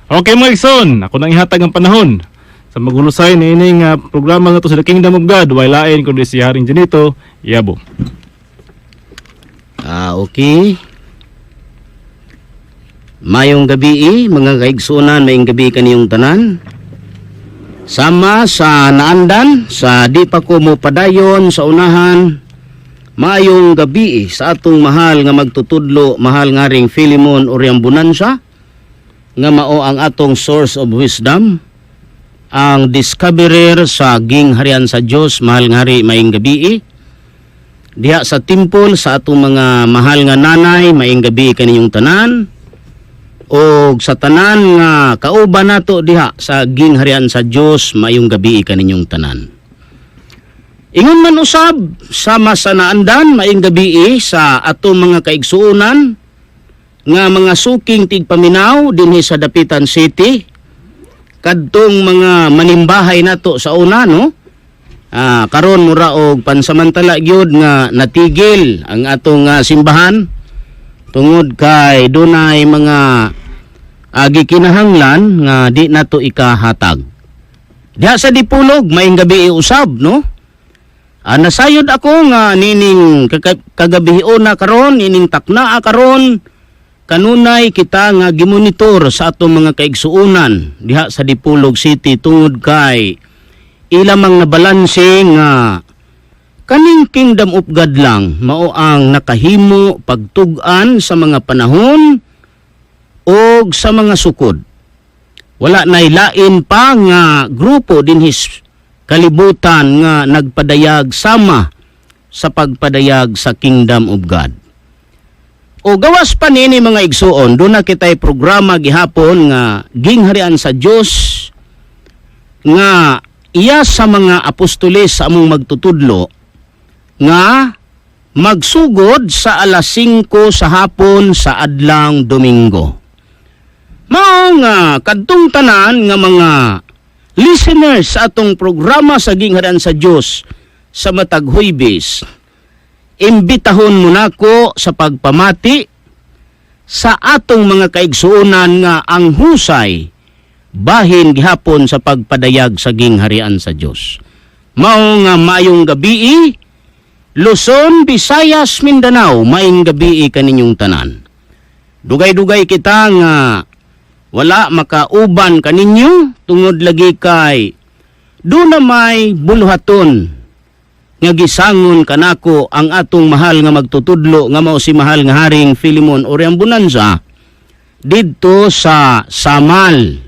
Okay mga igsoon, ako nang ihatag ang panahon sa maghulusay ni ining programa nga to sa The Kingdom of God, while lain kundi si Haring Janito Yabo. Okay. Mayong gabi, mga kaigsunan, mayong gabi kaniyong tanan. Sama sa naandan, sa di pa ko mo padayon sa unahan, mayong gabi sa atong mahal nga magtutudlo, mahal nga ring Philemon Oriambunansa, nga mao ang atong source of wisdom, ang discoverer sa gingharian sa Dios, mahal nga ri mayong gabi. Diha sa temple sa atong mga mahal nga nanay, mayong gabi kaninyong tanan. O sa tanan nga kauban nato diha sa gingharian sa Dios, mayong gabi kaninyong tanan. Ingon man usab sama sa naandan, mayong gabi sa atong mga kaigsuonan nga mga suking tigpaminaw dinhi sa Dapitan City, kadtong mga manimbahay nato sa una, no? Karon mura og pansamantala gyud nga natigil ang atong simbahan tungod kay dunay mga gikinahanglan nga di nato ikahatag. Diha sa Dipolog mayong gabi usab, no? Nasayod ako nga nining kagabihion na karon, nining taknaa karon, kanunay kita nga gimonitor sa atong mga kaigsuonan diha sa Dipolog City tungod kay ilamang na balanse nga kaning Kingdom of God lang mao ang nakahimo pagtug-an sa mga panahon o sa mga sukod. Wala nay lain pa nga grupo dinhis kalibutan nga nagpadayag sama sa pagpadayag sa Kingdom of God. O gawas pa nini mga igsuon, doon na kita'y programa gihapon nga gingharian sa Dios nga iya sa mga apostoles sa among magtutudlo nga magsugod sa alas 5 sa hapon sa adlang Domingo. Mao nga kadtong tanan nga mga listeners sa atong programa sa gingharian sa Dios sa matag Huwebes, imbitahon mo nako sa pagpamati sa atong mga kaigsuonan nga ang husay bahin gihapon sa pagpadayag sa gingharian sa Dios. Mao nga mayong gabi, Luzon, Visayas, Mindanao, mayong gabi kaninyong tanan. Dugay-dugay kita nga wala makauban kaninyo tungod lagi kay do na may buluhaton nga gisangon kanako ang atong mahal nga magtutudlo nga mao si mahal nga Haring Philemon Oriambunansa didto sa Samal,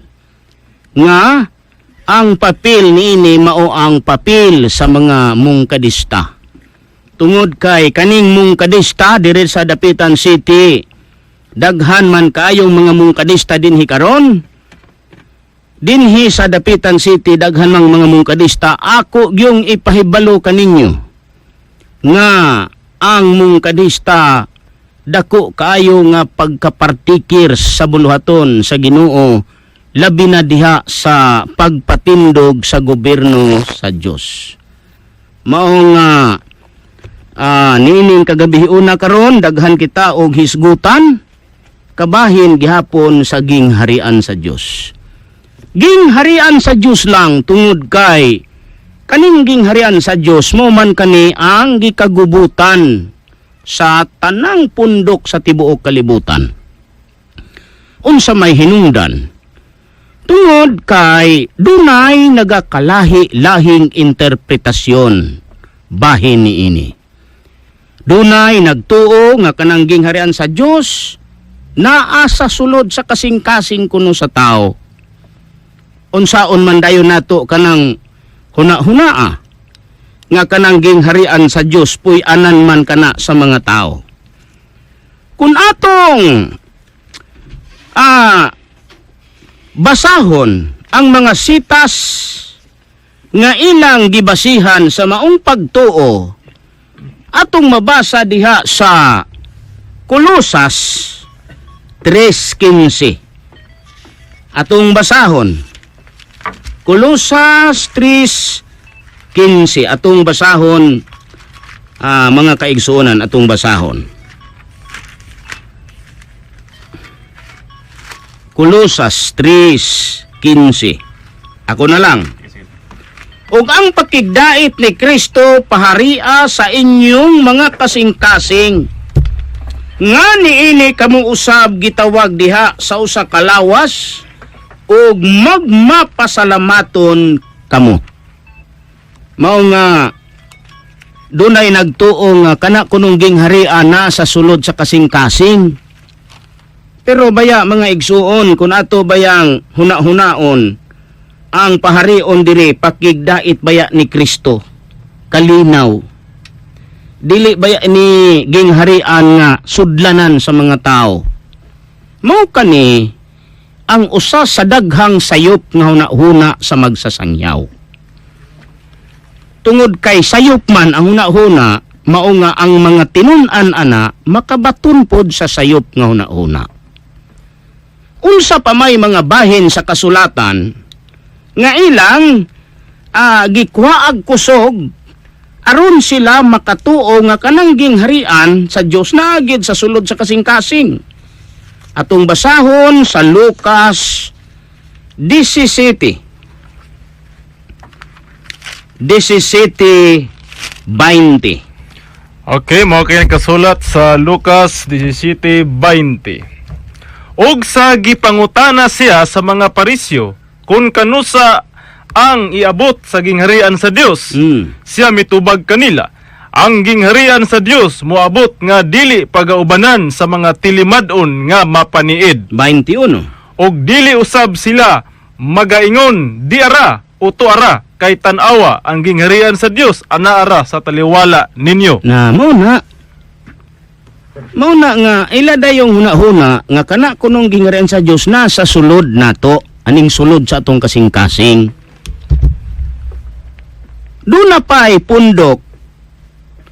nga ang papel niini mao ang papel sa mga mungkadista. Tungod kay kaning mungkadista diri sa Dapitan City, daghan man kaayong mga mungkadista dinhi karon. Dinhi sa Dapitan City daghan mang mga mungkadista. Ako gyung ipahibalo kaninyo nga ang mungkadista dako kaayo nga pagkapartikir sa buluhaton sa Ginoo, labi na diha sa pagpatindog sa gobyerno sa Dios. Mao nga nining kagabihiuna karon daghan kita og hisgutan kabahin gihapon sa gingharian sa Dios. Gingharian sa Dios lang tungod kay kaning gingharian sa Dios mo man kani ang gikagubutan sa tanang pundok sa tibuok kalibutan. Unsa may hinungdan? Tungod kay dunay nagakalahi-lahing interpretasyon bahin niini. Dunay nagtuo nga kanang gingharian sa Dios naa sa sulod sa kasing-kasing kuno sa tao. Unsaon man dayon nato kanang huna-hunaa nga kanang gingharian sa Dios puy anan man kana sa mga tao. Kun atong basahon ang mga sitas nga ilang gibasihan sa maong pagtuo, atong mabasa diha sa Kolosas 3:15. Atong basahon Kolosas 3:15. Atong basahon mga kaigsuonan, atong basahon. Kolosas 3:15. Ako na lang. Ug ang pakigdait ni Kristo paharia sa inyong mga kasing-kasing. Nga niini kamo usab gitawag diha sa usa ka lawas ug magmapasalamaton kamo. Mao nga dunay nagtuo nga kana kunong gingharian na sa sulod sa kasing-kasing. Pero baya mga igsuon kun ato bayang huna-hunaon ang paharion diri pakigdait baya ni Kristo kalinaw. Dili baya ni gingharian nga sudlanan sa mga tao. Mao kani ang usa sa daghang sayop nga huna-huna sa magsasangyaw. Tungod kay sayop man ang huna-huna, mao nga ang mga tinun-an ana makabaton pod sa sayop nga huna-huna. Unsa pa may mga bahin sa kasulatan nga ilang gikuhaag kusog aron sila makatuo nga kanang gingharian sa Dios na agid sa sulod sa kasing-kasing. Atong basahon sa Lucas 17:20. Okay, mao kay kasulat sa Lucas 17:20. Og sa gipangutana siya sa mga parisyo kung kanusa ang iabot sa gingharian sa Dios. Siya mitubag kanila, ang gingharian sa Dios moabot nga dili pagaubanan sa mga tilimad-on nga mapaniid. 21. Og dili usab sila magaingon di ara o tuara kay tan-awa ang gingharian sa Dios anaara sa taliwala ninyo. Na mao na nga ila dayong huna-huna nga kana kunong gingharian sa Dios na sa sulod nato, aning sulod sa atong kasing-kasing. Duna pa'y pundok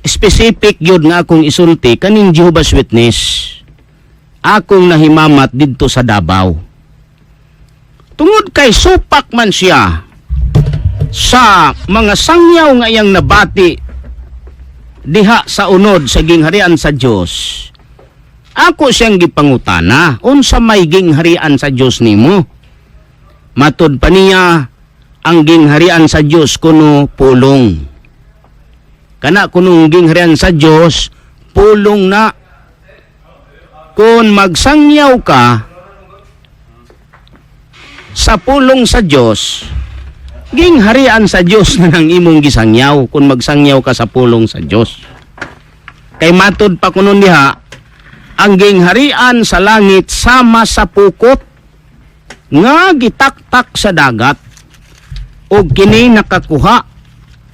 specific yun nga akong isulti kaning Jehovah's Witness akong nahimamat didto sa Davao. Tungod kay supak man siya sa mga sangyaw nga iyang nabati diha sa unod sa gingharian sa Dios. Ako siyang gipangutana, unsa may gingharian sa Dios nimo? Matud pa niya, ang gingharian sa Dios kuno pulong. Kana kunong gingharian sa Dios pulong na. Kung magsangyaw ka sa pulong sa Dios, gingharian sa Dios na nang imong gisangyaw kung magsangyaw ka sa pulong sa Dios. Kay matud pa kuno diha, ang gingharian sa langit sama sa pukot nga gitaktak sa dagat og kini nakakuha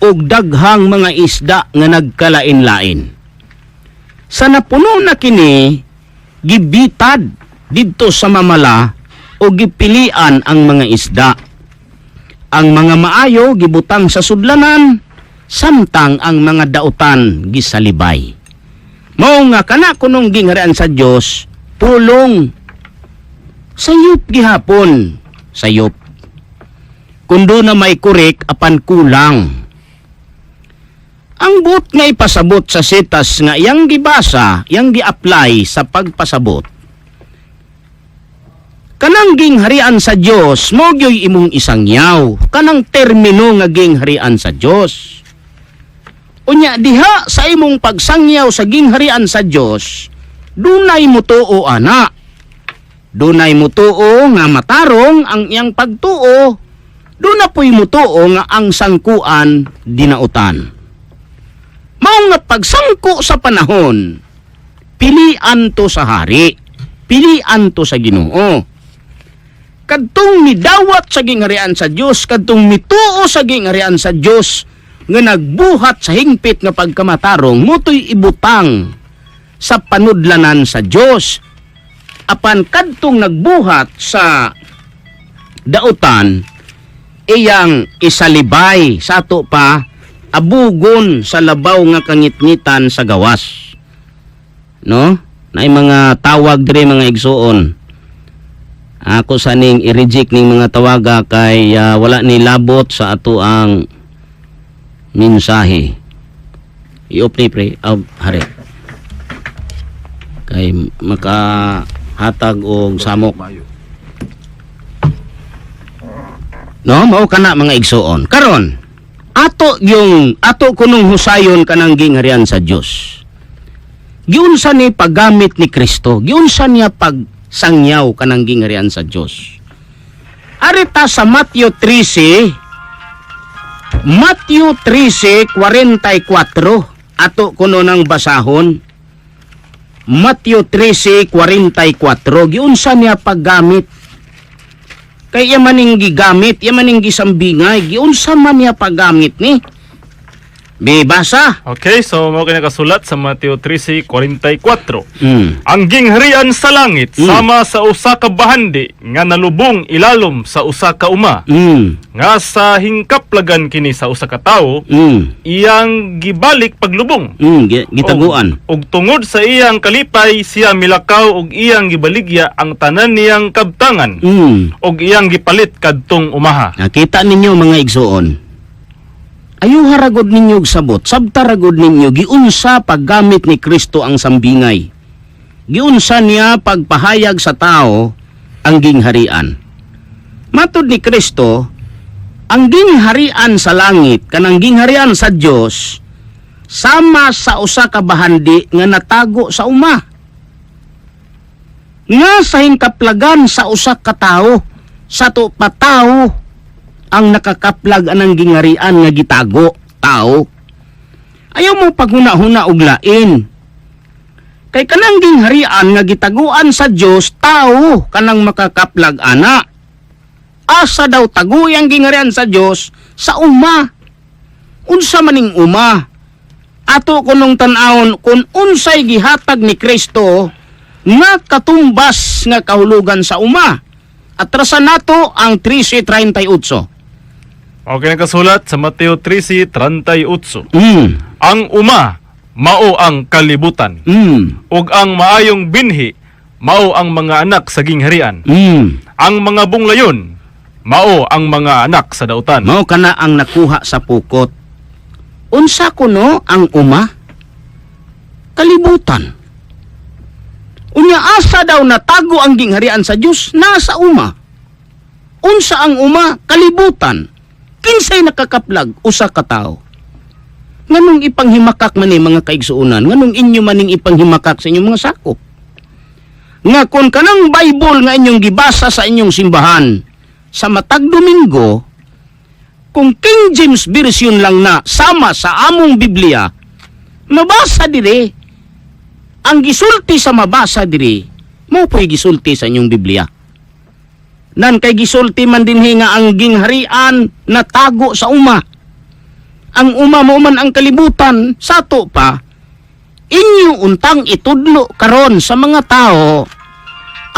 og daghang mga isda nga nagkalain-lain. Sa napuno na kini gibitad didto sa mamala o gipilian ang mga isda. Ang mga maayo gibutang sa sudlanan, samtang ang mga dautan gisalibay. Mao nga kana kunong gingharian sa Dios, pulong. Sayop gihapon, sayop. Kundo na may korek apan kulang. Ang but nga ipasabot sa sitas nga yang gibasa, yang gi-apply sa pagpasabot. Kanang gingharian sa Dios mo gyoy imong isangyaw, kanang termino nga gingharian sa Dios. Unya diha sa imong pagsangyaw sa gingharian sa Dios, dunay mutuo ana. Dunay mutuo nga matarong ang iyang pagtuo, duna po'y mutuo nga ang sangkuan dinautan. Mao nga pagsangko sa panahon, pilian to sa hari, pilian to sa Ginoo. Kadtong midawat sa gingharian sa Dios, kadtong mituo sa gingharian sa Dios nga nagbuhat sa hingpit nga pagkamatarong, motoy ibutang sa panudlanan sa Dios. Apan kadtong nagbuhat sa dautan, iyang isalibay sa ato pa abugon sa labaw nga kangitngitan sa gawas. No? Naay mga tawag diri mga igsuon. Ako saning i-reject ning mga tawaga kay wala ni labot sa ato ang mensahe. I-off ni pre, hari. Kay makahatag og samok. No, mao kana mga igsoon. Karon, ato kunong husayon kanang gingharian sa Dios. Giunsa ni paggamit ni Kristo, giunsa niya pagsangyaw kanang gingharian sa Dios. Arita sa Matthew 13:44 ato kuno nang basahon. Matthew 13:44 giunsa niya paggamit. Kay maning gigamit, maning gisambingay, giunsa man niya paggamit ni? Bibasa. Okay, so mao kini nakasulat sa Mateo 13:44. Mm. Ang gingharian sa langit sama sa usa ka bahandi nga nalubong ilalom sa usa ka uma. Nga sa hingkaplagan kini sa usa ka tawo, iyang gibalik paglubong. Gitaguan. Og tungod sa iyang kalipay siya milakaw og iyang gibaligya ang tanan niyang kabtangan. Og iyang gipalit kadtong umaha. Nakita ninyo mga igsoon. Ayaw haragod ninyo og sabot, sabtaragod ninyo, giunsa paggamit ni Kristo ang sambingay. Giunsa niya pagpahayag sa tao ang gingharian. Matod ni Kristo, ang gingharian sa langit, kanang gingharian sa Dios, sama sa usa ka bahandi nga natago sa uma. Nga sa hingkaplagan sa usa ka tawo, sa to patawo, ang nakakaplag anang gingharian nga gitago, tao. Ayaw mo paghuna-huna og lain. Kay kanang gingharian nga gitaguan sa Dios, tao kanang makakaplag ana. Asa daw tagoy ang gingharian sa Dios sa uma. Unsa maning uma? Ato kunong tan-awon kun unsay gihatag ni Kristo nga katumbas nga kahulugan sa uma. Atrasan nato ang 13:38. Okay, nakasulat sa Mateo 13:38. Ang uma mao ang kalibutan. Ug ang maayong binhi mao ang mga anak sa gingharian. Ang mga bunglayon mao ang mga anak sa dautan. Mao kana ang nakuha sa pukot. Unsa kuno ang uma? Kalibutan. Unya asa daw natago ang gingharian sa Dios? Nasa uma. Unsa ang uma? Kalibutan. Kinsay nakakaplag usa ka tawo. Nganong ipanghimakak man ni mga kaigsuunan, nganong inyo maning ipanghimakak sa inyong mga sakop. Nga kun kanang Bible nga inyong gibasa sa inyong simbahan sa matag Domingo, kung King James Version lang na sama sa among Biblia, mabasa dire. Ang gisulti sa mabasa dire, mo po'y gisulti sa inyong Biblia. Nan kay gisulti man dinhi nga ang gingharian natago sa uma. Ang uma mo man ang kalibutan, sato pa inyo untang itudlo karon sa mga tao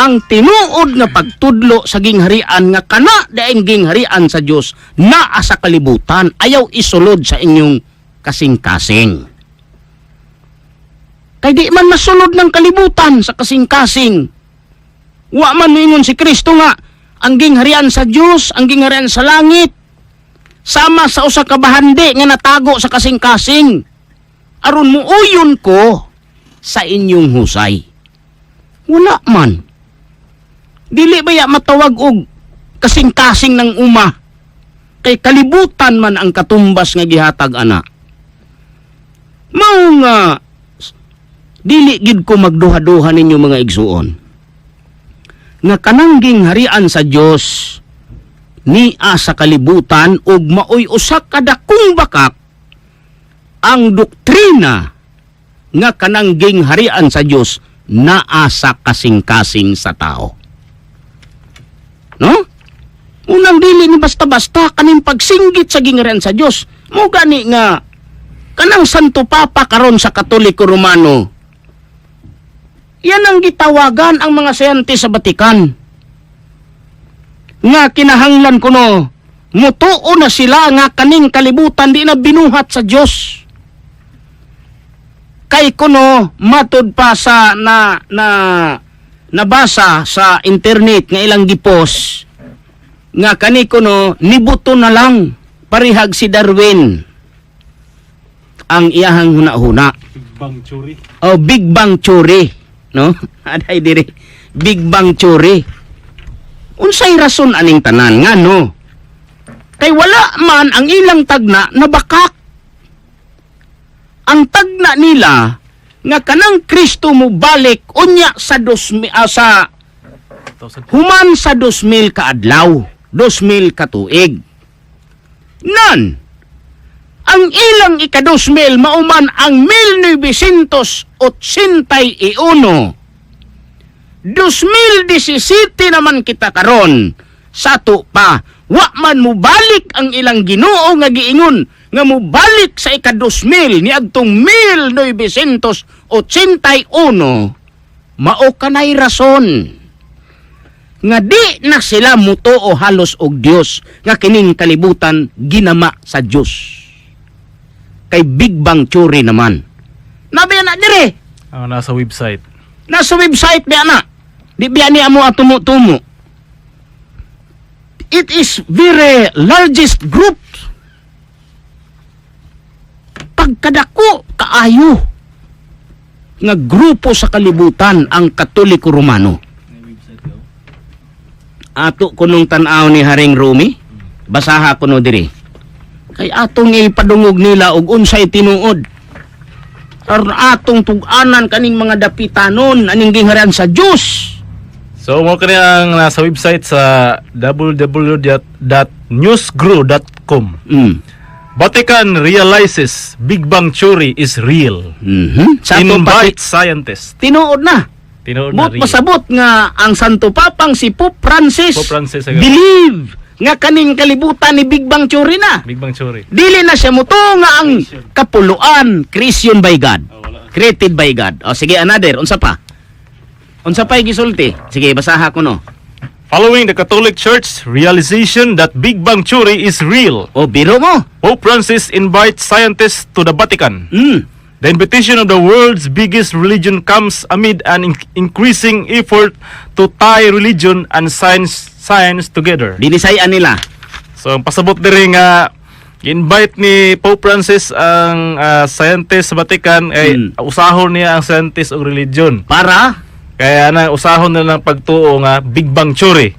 ang tinuod nga pagtudlo sa gingharian nga kana daing gingharian sa Dios naa sa kalibutan, ayaw isulod sa inyong kasing-kasing. Kay di man masulod ng kalibutan sa kasing-kasing. Wa man mingon si Kristo nga ang gingharian sa Dios, ang gingharian sa langit, sama sa usa ka bahandi nga natago sa kasing-kasing. Aron muuyon ko sa inyong husay. Wala man. Dili baya matawag og kasing-kasing ng uma. Kay kalibutan man ang katumbas nga gihatag ana. Mao nga dili gid ko magduha-duha ninyo mga igsuon. Nga kanang gingharian sa Dios nia sa kalibutan ug maoy usa ka dakong bakak ang doktrina nga kanang gingharian sa Dios naa sa kasing-kasing sa tao. No? Unang dili ni basta-basta kaning pagsinggit sa gingharian sa Dios. Mo gani nga kanang Santo Papa karon sa Katoliko Romano, yan ang gitawagan ang mga siyentist sa Batikan. Nga kinahanglan kuno, mutuo na sila nga kaning kalibutan di na binuhat sa Dios. Kay kuno matud pa sa nabasa sa internet nga ilang gipos nga kani kuno nibuto na lang parihag si Darwin ang iyahang huna-huna. Big Bang Theory. No? Aday diri. Big Bang Theory. Unsay rason aning tanan nga no? Kay wala man ang ilang tagna na bakak. Ang tagna nila nga kanang Kristo mo balik unya sa human sa 2,000 ka adlaw, 2,000 ka tuig. Nan, ang ilang ika-2,000 mauman ang 1981. 2017 naman kita karon sa to pa. Wa man mo balik ang ilang Ginoo nga giingon nga mo balik sa ika-2,000 ni adtong 1981. Mao kanay rason nga di na sila mutuo halos og Dios nga kining kalibutan ginama sa Dios. Kay Big Bang Theory naman. Nabi na dire. Nasa website. Nasa website biya na. Di biya ni amo atumo-tumo. It is very largest group. Pagkadako kaayo nga grupo sa kalibutan ang Katoliko Romano. Ato kunong tan-aw ni Haring Rumi, basaha kuno diri. Kay atong ipadungog nila og unsay tinuod. Aron atong tug-anan kaning mga dapitanon aning gingharian sa Dios. So mo kani ang nasa website sa www.newsgrew.com. Vatican realizes Big Bang Theory is real. Sa ato Invite scientists. tinuod na. Tinuod na But real. masabot nga ang Santo Papang si Pope Francis, believe nga kaning kalibutan ni Big Bang Theory na. Big Bang Theory. Dili na siya muto nga ang kapuluan creation by God. Created by God. O sige, another. Unsa pa? Unsa pa'y gisulti? Sige, basaha ko no. Following the Catholic Church realization that Big Bang Theory is real, O, biro mo. Pope Francis invites scientists to the Vatican. The invitation of the world's biggest religion comes amid an increasing effort to tie religion and science together. Dinisayan nila. So, ang pasabot diri nga invite ni Pope Francis ang scientist sa Vatican ay usahon niya ang scientist og religion. Para? Kaya na usahon na lang pagtuo nga Big Bang Theory.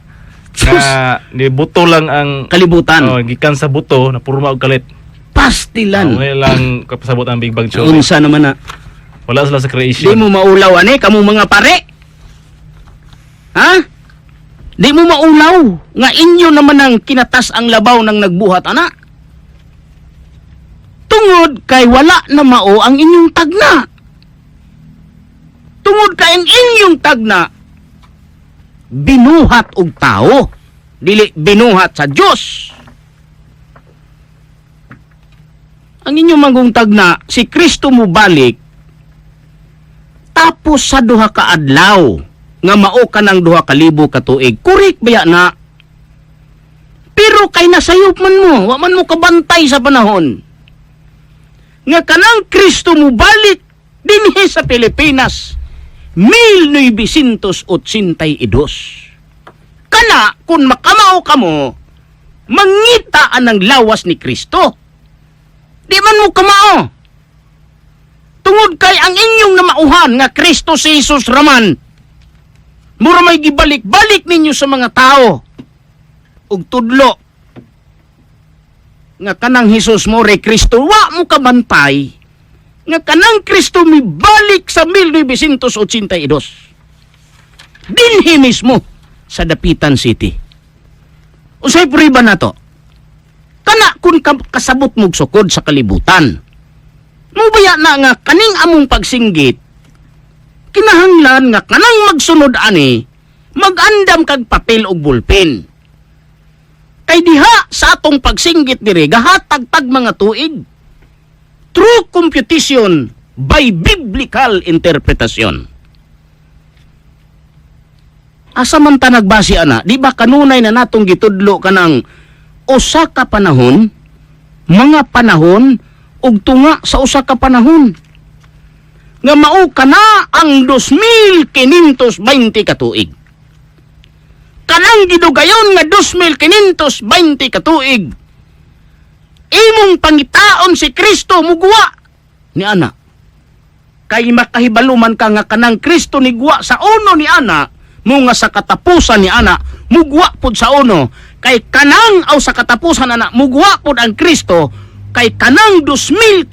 Nga ni buto lang ang Kalibutan. gikan sa buto na purma og kalit. Pastilan. Wala lang kapasabot ang Big Bang Theory. Unsa naman na. Wala sila sa Di creation. mo maulaw, ani? Kamu mga pare? Ha? Di mo maulaw. Nga inyo naman ang kinatas ang labaw ng nagbuhat, ana? Tungod kay wala na mao ang inyong tagna. Tungod kay ang inyong tagna, binuhat og tao. Dili binuhat sa Dios. Ang inyong manggung tagna, si Kristo mo balik, tapos sa duha ka adlaw, nga mao ka ng 2,000 ka tuig. Kurik baya na. Pero kay nasayop man mo, wa man mo kabantay sa panahon. Nga kanang Kristo mo balik dinhi sa Pilipinas 1982. Kana kung makamao kamo, mangitaan ng lawas ni Kristo. Di man mo kamao. Tungod kay ang inyong namauhan nga Kristo si Jesus raman, mura may gibalik-balik ninyo sa mga tao ug tudlo nga kanang Jesus mo re Kristo, wa mo kabantay nga kanang Kristo mi balik sa 1982 dinhi mismo sa Dapitan City. Usay puriba na to. Kana kun kasabot mog sukod sa kalibutan. Mubaya na nga kaning among pagsinggit, kinahanglan nga kanang magsunod ani, magandam kag papel og bulpen. Kay diha sa atong pagsinggit diri gahatag-tag mga tuig. True computation by biblical interpretation. Asa man ta nagbase ana, di ba kanunay na natong gitudlo kanang usa ka panahon, mga panahon ug tunga sa usa ka panahon. Nga mao kana ang 2,520 ka tuig. Kanang gidugayon nga 2,520 ka tuig. Imong pangitaon si Kristo mugwa ni ana. Kay makahibaluman ka nga kanang Kristo ni guwa sa uno ni ana mo nga sa katapusan ni ana mugwa pod sa uno kay kanang aw sa katapusan ana mugwa pod ang Kristo kay kanang 2,520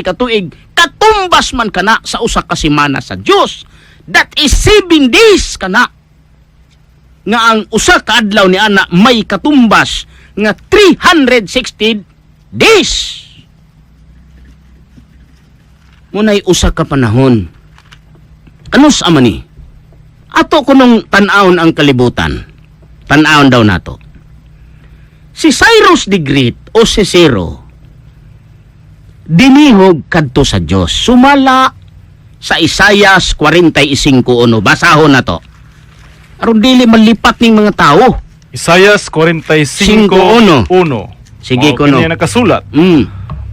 ka tuig katumbas man kana sa usa ka semana sa Dios. That is 7 days kana nga ang usa ka adlaw ni ana may katumbas nga 360 days. Munay usa ka panahon. Anus ama ni? Ato kunong tan-awon ang kalibutan. Tan-awon daw nato. Si Cyrus the Great o si Zero dinihog kadto sa Dios. Sumala sa Isaias 45:1. Basahon na to. Aron dili malipat ning mga tao. Isaias 45:1. Sige Mao kuno. kini nakasulat. Mm.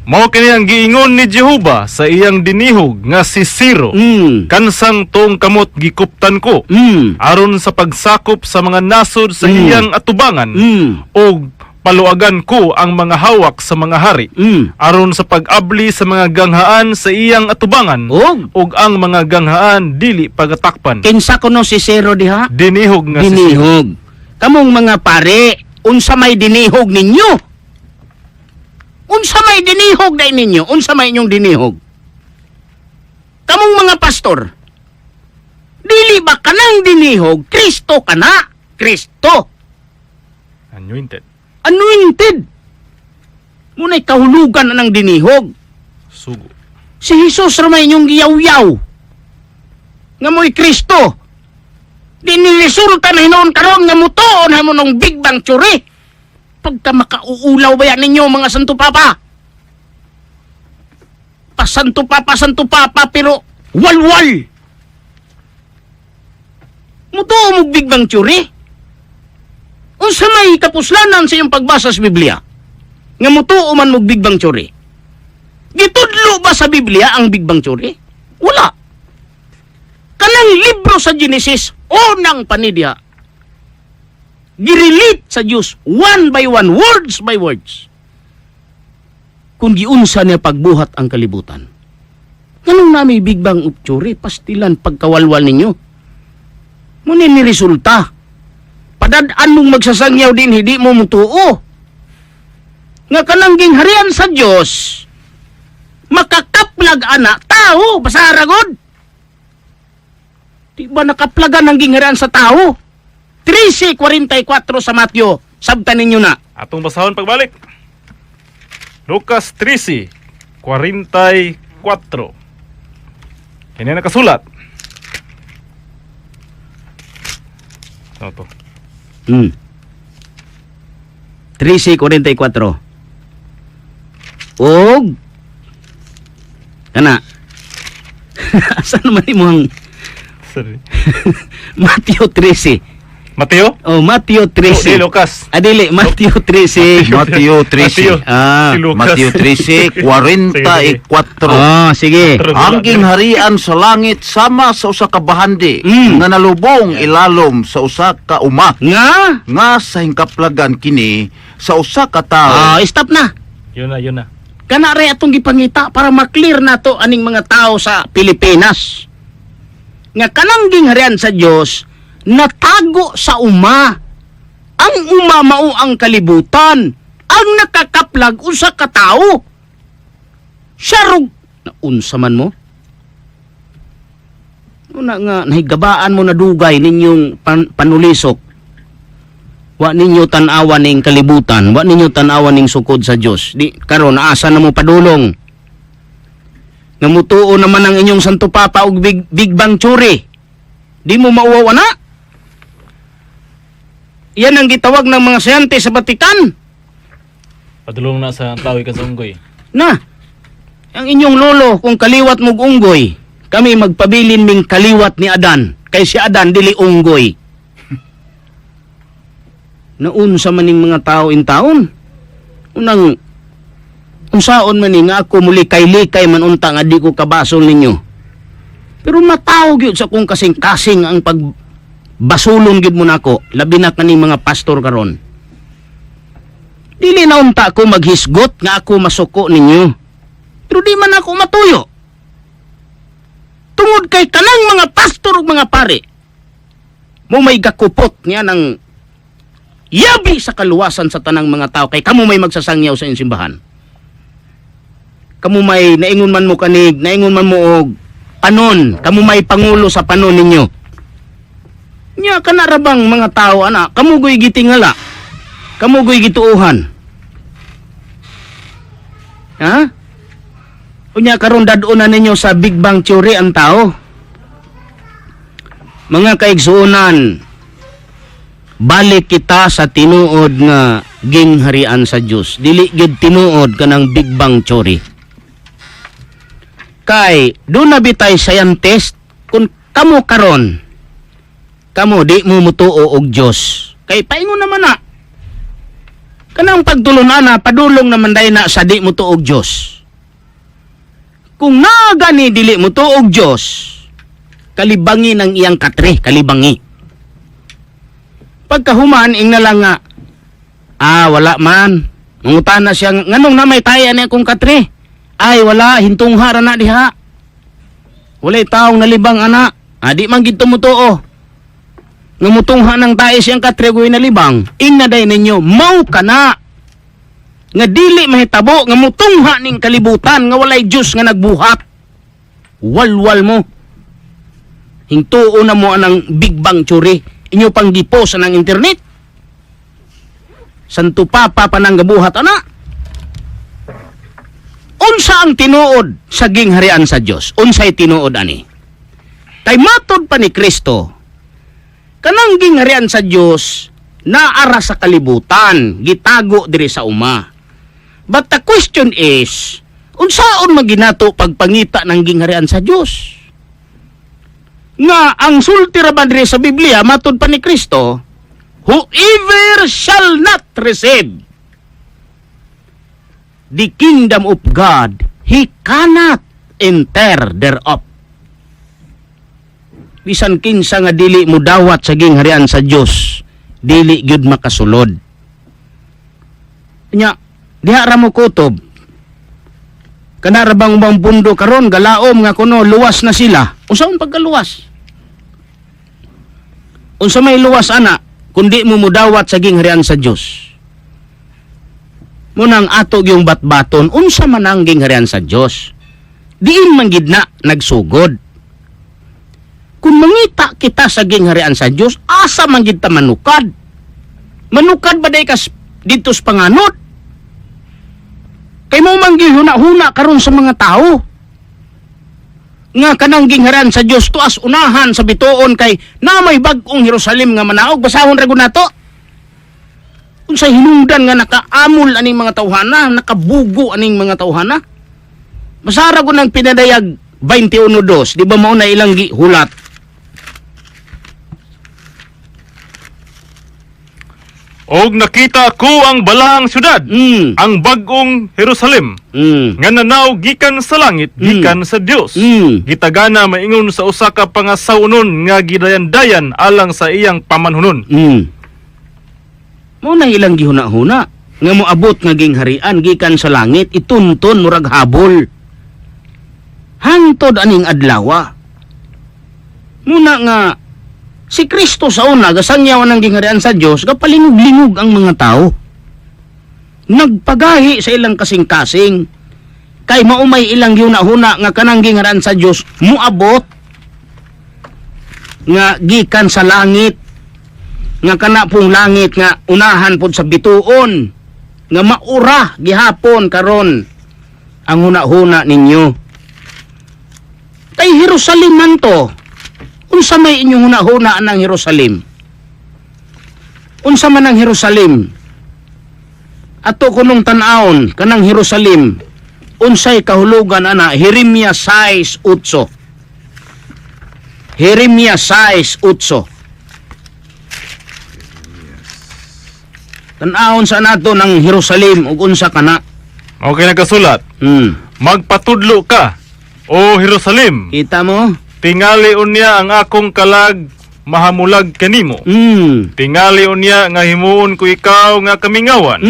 Mao kini ang giingon ni Jehova sa iyang dinihog nga si Siro. Kansang tong kamot gikuptan ko. Aron sa pagsakop sa mga nasod sa iyang atubangan o paluagan ko ang mga hawak sa mga hari. Aron sa pag-abli sa mga ganghaan sa iyang atubangan ug ang mga ganghaan dili pagatakpan. Kinsa kuno si Zero diha? Dinihog nga si Siro. Dinihog. Kamong mga pare, unsa may dinihog ninyo? Unsa may dinihog dai ninyo? Unsa may inyong dinihog? Kamong mga pastor, dili ba kanang dinihog? Kristo kana? Kristo. Anointed. Anointed. Muna'y kahulugan na ng dinihog. Sugo. Si Jesus ramay inyong giyaw-yaw. Nga mo'y Kristo. Diniresulta na hinoon karon nga mutuon na mo ng Big Bang Theory. Pagka makauulaw ba yan ninyo mga Santo Papa? Santo Papa, pero walwal. Mutuo mo Big Bang Theory? Unsa may kapuslanan sa iyong pagbasa sa Biblia? Nga mutuo man mo Big Bang Theory? Gitudlo ba sa Biblia ang Big Bang Theory? Wala. Kanang libro sa Genesis, unang panidya, girelate sa Diyos, one by one, words by words. Kung giunsa niya pagbuhat ang kalibutan. Ganun na may Big Bang Theory, pastilan pagkawalwal ninyo. Muna ni resulta. Padadaan mong magsasangyaw din, hindi mo mutuo. Nga kanang gingharian sa Diyos, makakaplag ana, tao, basaragod. Di ba nakaplagan ang gingharian sa tao? 13:44 sa Mateo. Sabtan ninyo na. Atong basahon pagbalik. Lucas 13:44. Kini nakasulat. Ano to? 13:44. Og kana. Asa naman imong Sorry. Mateo 13. Mateo? Oh, Mateo 13. Lucas. Adili, Mateo 13. Mateo 13. Ah, Si Lucas. Mateo 13, 44. sige. Ang gingharian sa langit sama sa usa ka bahandi nga nalubong ilalom sa usa ka uma nga sa hingkaplagan kini sa usa ka tao. Stop na. Yun na. Kana rin atong gipangita para maklear na to aning mga tao sa Pilipinas. Nga kanang gingharian sa Dios natago sa uma. Ang uma mao ang kalibutan. Ang nakakaplag usa ka tao. Syarog na unsa man mo? Una nga nahigabaan mo na dugay ninyong panulisok. Wa ninyo tan-awan ning kalibutan, wa ninyo tan-awan ning sukod sa Dios. Di karon asa na mo padulong? Nga mutuo naman ang inyong Santo Papa og Big Bang Theory. Di mo mauwaw na? Yan ang gitawag ng mga siyente sa Batikan. Padulong na sa tao ka sa unggoy. Na, ang inyong lolo kung kaliwat mong unggoy, kami magpabilin ming kaliwat ni Adan. Kay si Adan dili unggoy. Naunsa maning mga tao in taon. Unang unsaon man ni nga ako muli kay-likay man unta nga di ko kabasol ninyo. Pero matawag yun sa kung kasing-kasing ang pagbasulon gid mo nako, labi na kaning mga pastor karon. Dili na unta ko maghisgot nga ako masuko ninyo. Pero di man ako matuyo. Tungod kay kanang mga pastor ug mga pare mo may gakupot niya ng yabi sa kaluwasan sa tanang mga tao kay kamo may magsasangyaw sa inyong simbahan. Kamo may naingon man mo kanig, naingon man mo og panon, kamo may pangulo sa panon ninyo. Nya kanarabang mga tao ana, kamo goy gitingala. Kamo goy gituuhan. Ha? Unya karon dadon na ninyo sa Big Bang Theory ang tao. Mga kaigsuonan, balik kita sa tinuod nga gingharian sa Dios. Dili gid tinuod kanang Big Bang Theory. Kay do na bitay scientist kung kamo karon kamo di mo mutuo og Dios. Kay paingon naman na kanang pagtulunan na padulong naman day na sa di mutuo og Dios. Kung nagani dili mutuo og Dios, kalibangi ng iyang katre, kalibangi. Pagkahuman ing na lang nga wala man. Mangutana siya nganong na may taya ni akong katre. Ay wala, hintungha ra na diha. Walay taong nalibang ana. Di man gid tumutuo. Nga mutungha ng tae siyang katregoy nalibang. Ing naday ninyo, mao kana. Nga dili mahitabo nga mutungha ning kalibutan nga walay Dios nga nagbuhat. Walwal mo. Hintuo na mo anang Big Bang Theory. Inyo pang gipost ng internet. Santo Papa pa nang gabuhat ana. Unsa ang tinuod sa gingharian sa Dios? Unsay tinuod ani? Kay matod pa ni Kristo, kanang gingharian sa Dios naara sa kalibutan, gitago diri sa uma. But the question is, unsaon maginato pagpangita ng gingharian sa Dios? Nga ang sulti ra ba diri sa Biblia matod pa ni Kristo, whoever shall not receive the kingdom of God, he cannot enter thereof. Bisan kinsa nga dili mo dawat sa gingharian sa Dios, dili gyud makasulod. Nya, diha ra mo kutob. Kana ra bang ubang pundo karon galaom nga kuno luwas na sila. Unsaon pagkaluwas? Unsa may luwas ana kundi mo mudawat sa gingharian sa Dios? Munang ato yung batbaton, unsa man ang gingharian sa Dios. Diin man gid na nagsugod. Kung mangita kita sa gingharian sa Dios, asa man gid ta manukad? Manukad ba day kas dito sa panganod? Kay mo man gihuna-huna karon sa mga tao. Nga kanang gingharian sa Dios tuas unahan sa bituon kay na may bag-ong Jerusalem nga manaog, basahon ra gud nato. Unsay hinungdan nga nakaamol aning mga tawhana, nakabugo aning mga tawhana. Masara ko ng pinadayag 21:2, di ba mao na ilang hulat? Og nakita ko ang balahang syudad, ang bag-ong Jerusalem, nga nanaw gikan sa langit, gikan sa Dios. Gitagana maingon sa usa ka pangasawnon nga gidayan-dayan alang sa iyang pamanhunon. Mo na ilang gihuna-huna nga moabot nga gingharian gikan sa langit, itunton murag habol. Hangtod aning adlawa. Muna nga si Kristo sa una gasangyawan ng gingharian sa Dios, gapalingog-lingog ang mga tao. Nagpagahi sa ilang kasing-kasing. Kay maumay ilang gihuna-huna nga kanang gingharian sa Dios moabot nga gikan sa langit. Nga kana pong langit nga unahan pod sa bituon nga maura gihapon karon ang huna-huna ninyo. Kay Jerusalem man to. Unsa may inyong huna-huna ng Jerusalem? Unsa man ang Jerusalem? Ato kunong tan-aon kanang Jerusalem. Unsay kahulugan ana? Jeremias 6:8. Jeremias 6:8. Tan-aon sa nato ng Jerusalem ug unsa kana? Okay nagkasulat. Magpatudlo ka, o Jerusalem. Kita mo? Tingali unya ang akong kalag mahamulag kanimo. Tingali unya nga himuon ko ikaw nga kamingawan.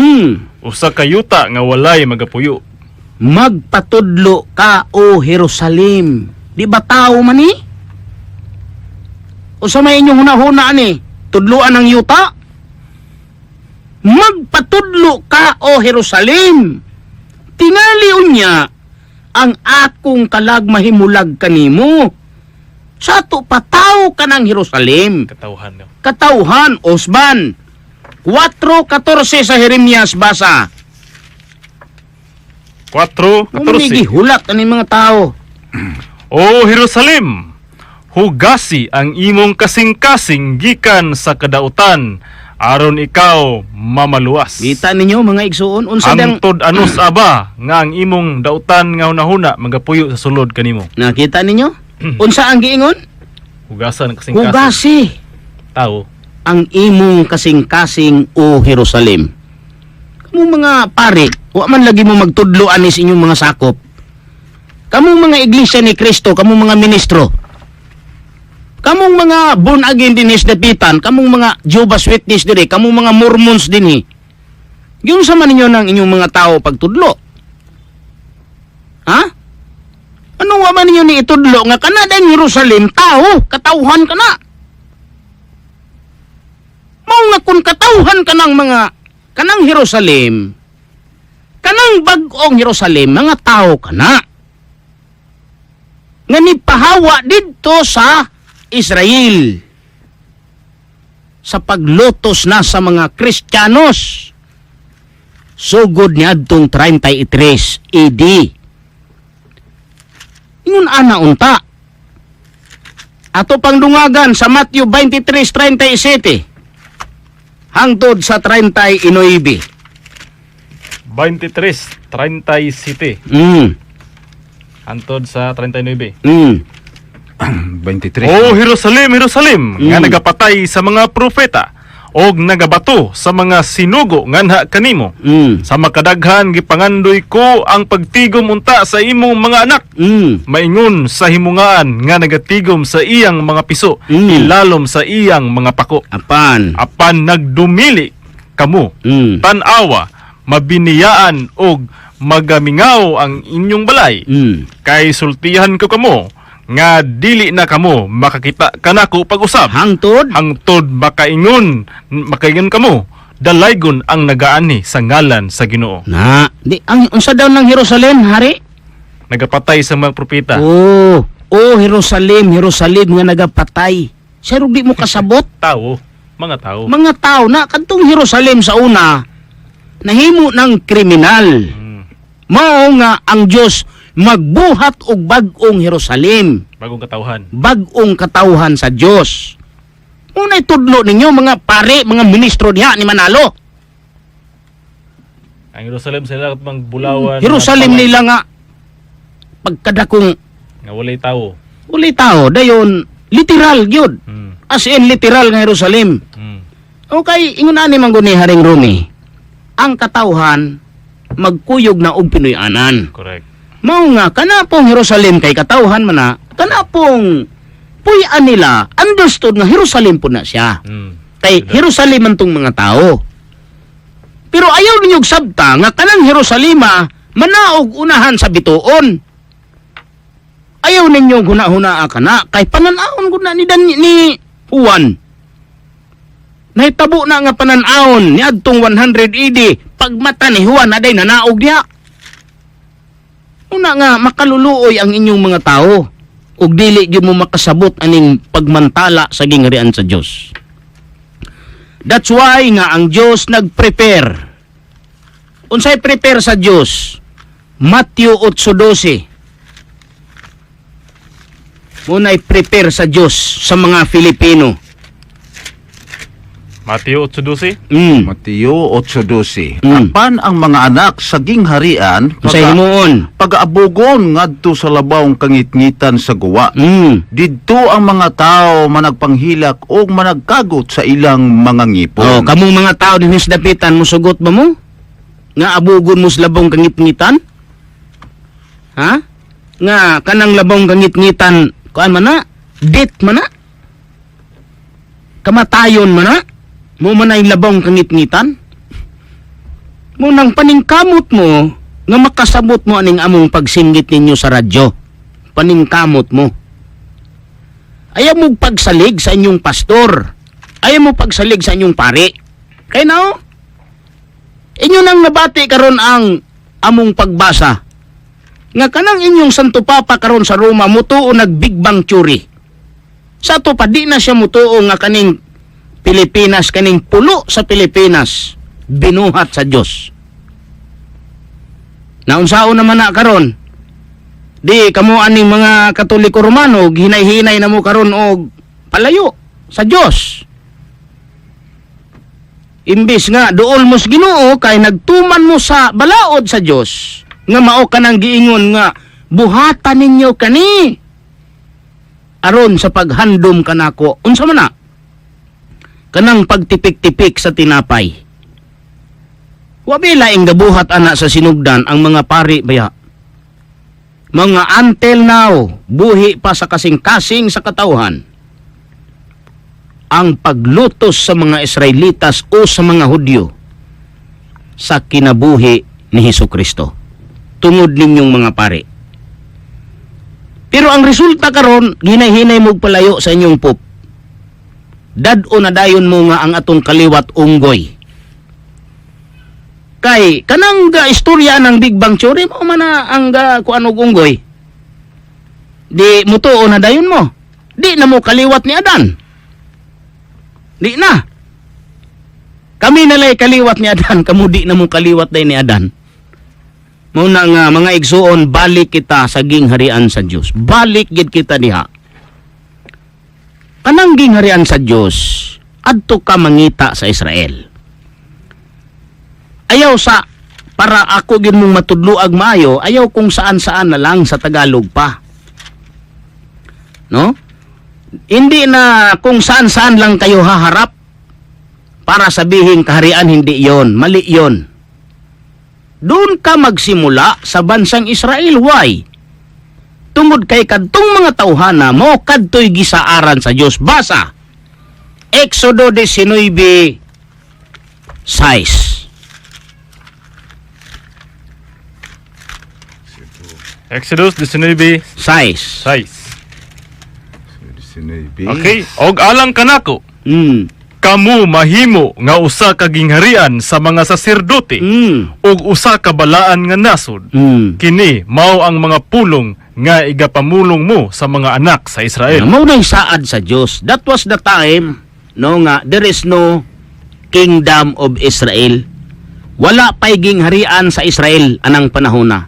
Usa ka yuta nga walay magapuyo. Magpatudlo ka o Jerusalem. Di ba tao man ni? O sa may inyong hunahuna ni, tudluan ng yuta? Magpatudlo ka, O Jerusalem. Tingali unya ang akong kalagmahimulag kanimo. Sa to pataw ka ng Jerusalem. Katauhan no. Katauhan, Osban. 4:14 sa Jeremias basa. 4:14. Hulat ani mga tao. O Jerusalem, hugasi ang imong kasing-kasing gikan sa kadautan aron ikaw mamaluwas. Kita ninyo mga igsuon unsa dang Hangtod anos aba nga ang imong dautan nga hunahuna magapuyo sa sulod kanimo. nakita ninyo? Unsa ang giingon? Hugasan ang kasing-kasing Hugasi tao. ang imong kasing-kasing o Jerusalem. Kamu mga pare, wa man lagi mo magtudlo ani sa inyong mga sakop. Kamong mga iglesia ni Kristo, kamong mga ministro, kamong mga born again din dapitan, kamong mga Jehovah's Witness diri, kamong mga Mormons dinhi. Yung sama ninyo ng inyong mga tao pagtudlo. Ha? Ano wa man ninyo ni itudlo nga kana dang Jerusalem tao, katawhan kana. Mao nga kung katawhan kanang mga kanang Jerusalem, kanang bag-ong Jerusalem, mga tao kana. Nga nipahawa didto sa Israel sa paglutos na sa mga Kristiyanos sugod ni adtong 33 AD. Ingon ana unta. Ato pangdungagan sa Matthew 23:37 hangtod sa 39. 23:37 hantod sa 39. 23. O Jerusalem, Jerusalem, nga nagapatay sa mga propeta og nagabato sa mga sinugo nganha kanimo. Sa makadaghan gipangandoy ko ang pagtigom unta sa imong mga anak. Maingon sa himungaan nga nagatigom sa iyang mga piso, ilalom sa iyang mga pako. Apan. Apan nagdumili kamo, tan-awa, mabiniyaan og magamingaw ang inyong balay. Kay sultihan ko kamo nga dili na kamo makakita kanako pag-usab. Hangtod Makaingon kamo dalaygon ang nagaani sa ngalan sa Ginoo. na di ang unsa daw ng Jerusalem, hari? Nagapatay sa mga propeta. Oh, Jerusalem, Jerusalem nga nagapatay. Sir, di mo kasabot? Mga tao. Mga tao na kadtong Jerusalem sa una nahimo ng kriminal. Mao nga ang Dios magbuhat og bag-ong Jerusalem, Bagong katawhan. bag-ong katawhan sa Dios. Unay tudlo ninyo mga pare, mga ministro diha ni Manalo. Ang Jerusalem sila mang bulawan. Jerusalem nila nga pagkadakong nga walay tao. uli tao dayon literal gyud. As in literal nga Jerusalem. Okay, ingon ani man guni Haring Rumi. Ang katawhan magkuyog na og Pinoy-anan. Correct. Mao nga kana pong Jerusalem kay katawhan man na, kana pong puy-an nila understood nga Jerusalem po na siya. Kay Jerusalem man tong mga tao. Pero ayaw ninyog sabta nga kanang Jerusalema manaog unahan sa bituon. Ayaw ninyo huna-huna kana kay pananaon gud na ni Juan. Nahitabo na nga pananaon ni adtong 100 AD pagmata ni Juan aday nanaog diha. Una nga makaluluoy ang inyong mga tao ug dili gyud mo makasabot aning pagmantala sa gingharian sa Dios. That's why nga ang Dios nagprepare. Unsay prepare sa Dios? Matthew 8:12. Munay prepare sa Dios sa mga Filipino. Mateo 8:12. Mateo 8:12. Mm. Apan ang mga anak sa gingharian Unsay himuon? pag-aabugon ngadto sa labawng kangitngitan sa guwa. Didto ang mga tao managpanghilak o managkagot sa ilang mga ngipon. Oh, kamong mga tao din sa dapitan musugot ba mo? Nga abugon mo sa labong kangit-ngitan? Ha? Nga kanang labong kangit-ngitan kuan man na? Death man na? Kamatayon man na? Mo man ay labong kangit-ngitan? Mo nang paningkamot mo nga makasabot mo aning among pagsinggit ninyo sa radyo. Paningkamot mo. Ayaw mo pagsalig sa inyong pastor. Ayaw mo pagsalig sa inyong pari. Kaya na, inyo nang nabati karon ang among pagbasa. Nga kanang inyong Santo Papa karon sa Roma, mutuo nag Big Bang Theory. Sa to pa, di na siya mutuo nga kaning Pilipinas, kaning pulo sa Pilipinas, binuhat sa Diyos. Naunsao naman na karon, di kamo aning mga Katoliko Romano, hinay-hinay na mo karon og palayo sa Diyos. Imbis nga dool mo sa Ginoo kay nagtuman mo sa balaod sa Dios nga mao kanang giingon nga buhatan ninyo kani aron sa paghandom kanako. Unsa man na? Kanang pagtipik-tipik sa tinapay. Wa laing gabuhat ana sa sinugdan ang mga pari baya. Mga until now buhi pa sa kasing-kasing sa katawhan ang paglutos sa mga Israelitas o sa mga Hudyo sa kinabuhi ni Hesukristo. Tungod ninyong mga pare. Pero ang resulta karon, hinay-hinay mo palayo sa inyong pop. Dad-o na dayon mo nga ang atong kaliwat unggoy. Kay, kanang istorya ng Big Bang Theory, mo man na ang kuanog unggoy. Di mo tuo na dayon mo. Di na mo kaliwat ni Adan. Di na. Kami nalay kaliwat ni Adan, kamudi na mong kaliwat day ni Adan. Muna nga, mga igsuon, balik kita sa gingharian sa Diyos. Balik gid kita diha. Kanang gingharian sa Diyos, adto ka mangita sa Israel. Ayaw sa, para ako gid mong matudluag maayo, ayaw kung saan-saan na lang sa Tagalog pa. No? Hindi na kung saan-saan lang kayo haharap para sabihin kaharian, hindi yon, mali yon. Doon ka magsimula sa bansang Israel. Why? Tungod kay kadtong mga tawhana mo kadtoy gisaaran sa Dios. Basa Exodo 19:6. Exodus 19:6. 6. Okay, og alang kanako, Mm. kamu mahimo nga usa ka gingharian sa mga saserdote ug usa ka balaan nga nasod. Kini mao ang mga pulong nga igapamulong mo sa mga anak sa Israel. Mao na saad sa Dios. That was the time no nga there is no kingdom of Israel. Wala pay gingharian sa Israel anang panahona.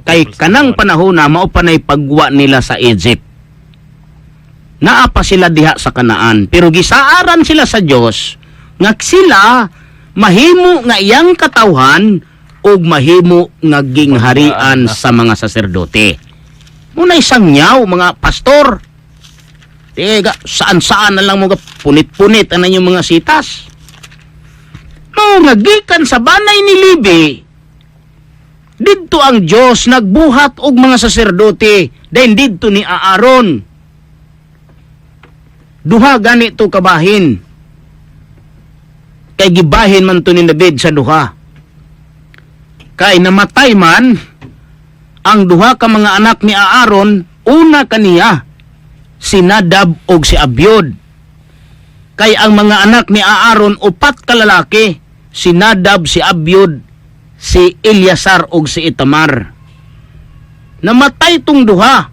Kay kanang panahona mao panay pagwa nila sa Egypt. Naa pa sila diha sa Kanaan, pero gisaaran sila sa Dios nga sila mahimo nga iyang katawhan ug mahimo nga gingharian sa mga saserdote. Muna isang nyaw mga pastor. Tiga saan-saan na lang mga punit-punit ana yung mga sitas. No, nagikan sa banay ni Libi. Didto ang Dios nagbuhat og mga saserdote, then didto ni Aaron. Duha ganito kabahin. Kay gibahin man to ni David sa duha. Kay namatay man ang duha ka mga anak ni Aaron, una kaniya si Nadab og si Abiud. Kay ang mga anak ni Aaron upat ka lalaki, si Nadab, si Abiud, si Eleazar og si Itamar. Namatay tong duha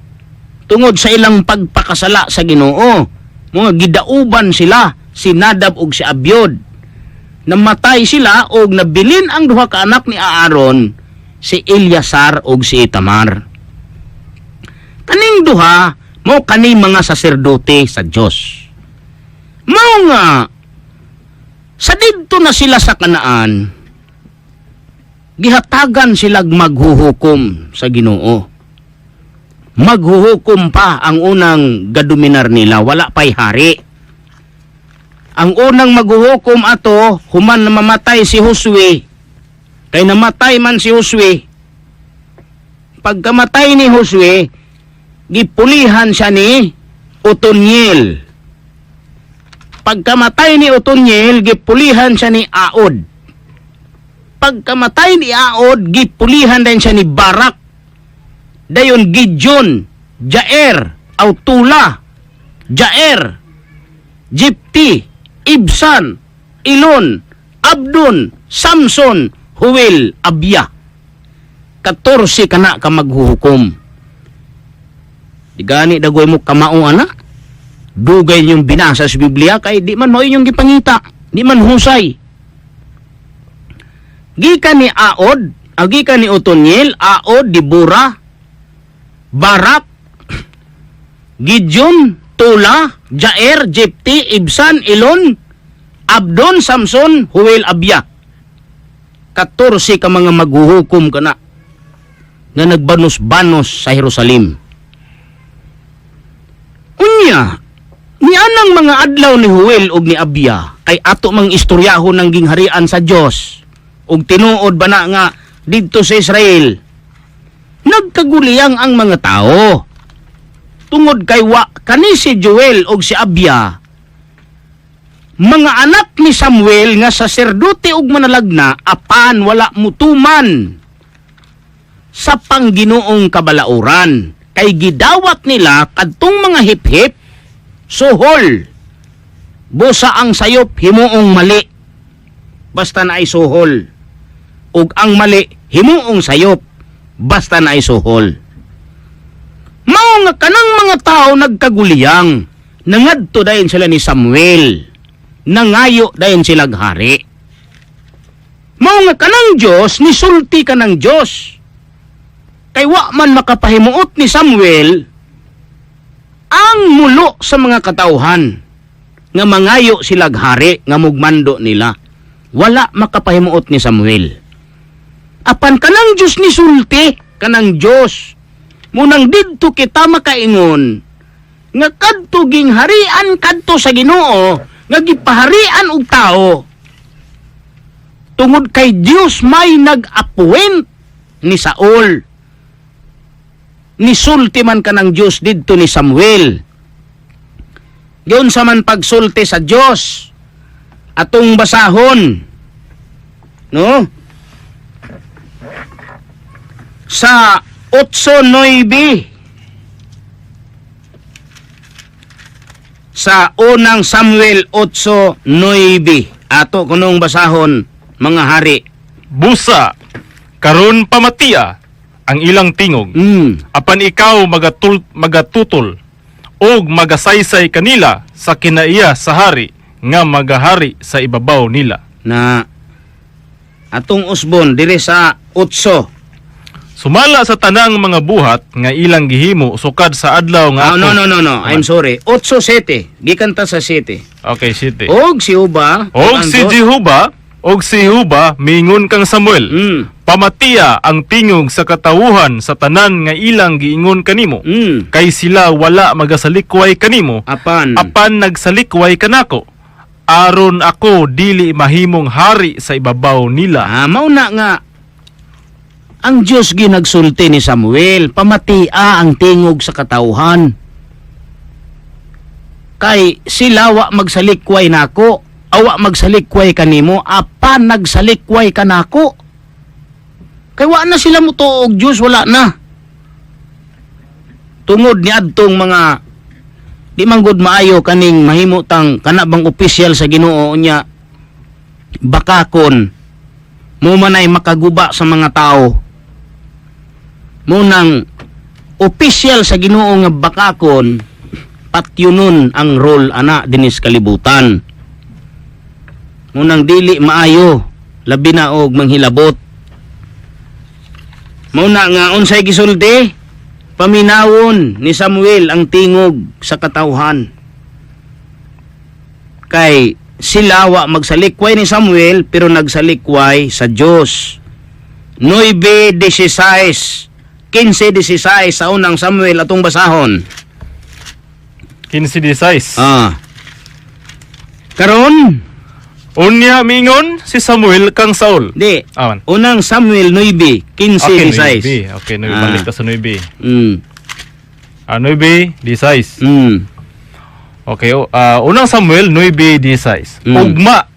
tungod sa ilang pagpakasala sa Ginoo. Mga gidauban sila, si Nadab ug si Abiud. Namatay sila og nabilin ang duha ka anak ni Aaron, si Eleazar ug si Itamar. Kaning duha mo kani mga saserdote sa Dios. Mao nga sa didto na sila sa Kanaan, gihatagan silag maghuhukom sa Ginoo. Maghuhukom pa ang unang gadominar nila, wala pa'y hari. Ang unang maghuhukom ato, human na mamatay si Josue. Kay namatay man si Josue. Pagkamatay ni Josue, gipulihan siya ni Otoniel. Pagkamatay ni Otoniel, gipulihan siya ni Aod. Pagkamatay ni Aod, gipulihan din siya ni Barak. Dayon Gideon, Jair, Autula, Jair, Jepti, Ibsan, Ilon, Abdon, Samson, Huwel, Abya. 14 kana ka maghuhukom. Di gani dagoy mo kamao ana. Dugay yung binasa sa Biblia kay di man mao inyong gipangita, di man husay. Gikan ni Aod, gikan ni Otoniel, Aod, Dibura, Barak, Gideon, Tula, Jair, Jepti, Ibsan, Ilon, Abdon, Samson, Huwel, Abya. 14 ka mga maghuhukom kana nga nagbanos-banos sa Jerusalem. Unya, nianang mga adlaw ni Huwel ug ni Abya kay ato mang istoryahon ng gingharian sa Dios ug tinuod ba na nga didto sa Israel. Nagkaguliyang ang mga tao. Tungod kay wa kani si Joel ug si Abya mga anak ni Samuel nga saserdote ug manalagna apan wala mutuman sa Pangginoong kabalauran kay gidawat nila kadtong mga hiphip suhol busa ang sayop himuong mali basta na ay suhol ug ang mali himuong sayop basta na ay suhol. Mao nga kanang mga tao nagkaguliyang nangadto dayon sila ni Samuel nangayo dayon sila hari. Mao nga kanang Dios nisulti kanang Dios kay wa man makapahimuot ni Samuel ang mulo sa mga katauhan nga mangayo sila hari nga mugmando nila. Wala makapahimuot ni Samuel. Apan kanang Dios ni sulti, kanang Dios munang didto kita makaingon nga kadto gingharian kadto sa Ginoo nga gipaharian og tao. Tungod kay Dios may nag-appoint ni Saul. Nisulti man kanang Dios didto ni Samuel. Giun sa man pagsulti sa Dios atong basahon, no? Sa 8:9 sa unang Samuel 8:9 ato kunong basahon mga hari. Busa karon pamatia ang ilang tingog. Apan ikaw magatutol og magasaysay kanila sa kinaiya sa hari nga magahari sa ibabaw nila. Na atong usbon dire sa 8. Sumala sa tanang mga buhat nga ilang gihimo sukad sa adlaw nga No. I'm sorry. 8:7. Gikan ta sa 7. Okay, city. Og si Uba. Og si Jehuba mingon kang Samuel. Pamatiya ang tingog sa katawuhan sa tanan nga ilang giingon kanimo. Kay sila wala magasalikway kanimo. Apan nagsalikway kanako. Aron ako dili mahimong hari sa ibabaw nila. Mao na nga ang Dios ginagsulti ni Samuel, pamatia ang tingog sa katawuhan. Kay sila wa magsalikway nako, awa magsalikway kanimo, apan nagsalikway kanako. Kay wa na sila mutuog Dios, wala na. Tungod ni adtong mga di manggod maayo kaning mahimutang kanabang opisyal sa Ginoo nya bakakon mo manay makaguba sa mga tao. Munang opisyal sa Ginoo nga bakakon patyunon ang role ana dinis kalibutan. Munang dili maayo labi na og manghilabot. Muna nga unsay gisulti paminawon ni Samuel ang tingog sa katawhan. Kay sila wa magsalikway ni Samuel pero nagsalikway sa Dios. 9:16 15:16 sa unang Samuel atong basahon. 15:16. Karon, unya mingon si Samuel kang Saul. di. Aman. Unang Samuel 9:15-16. Okay, 9 balik ta sa 9. 9:16. Okay, unang Samuel 9:16. Ugma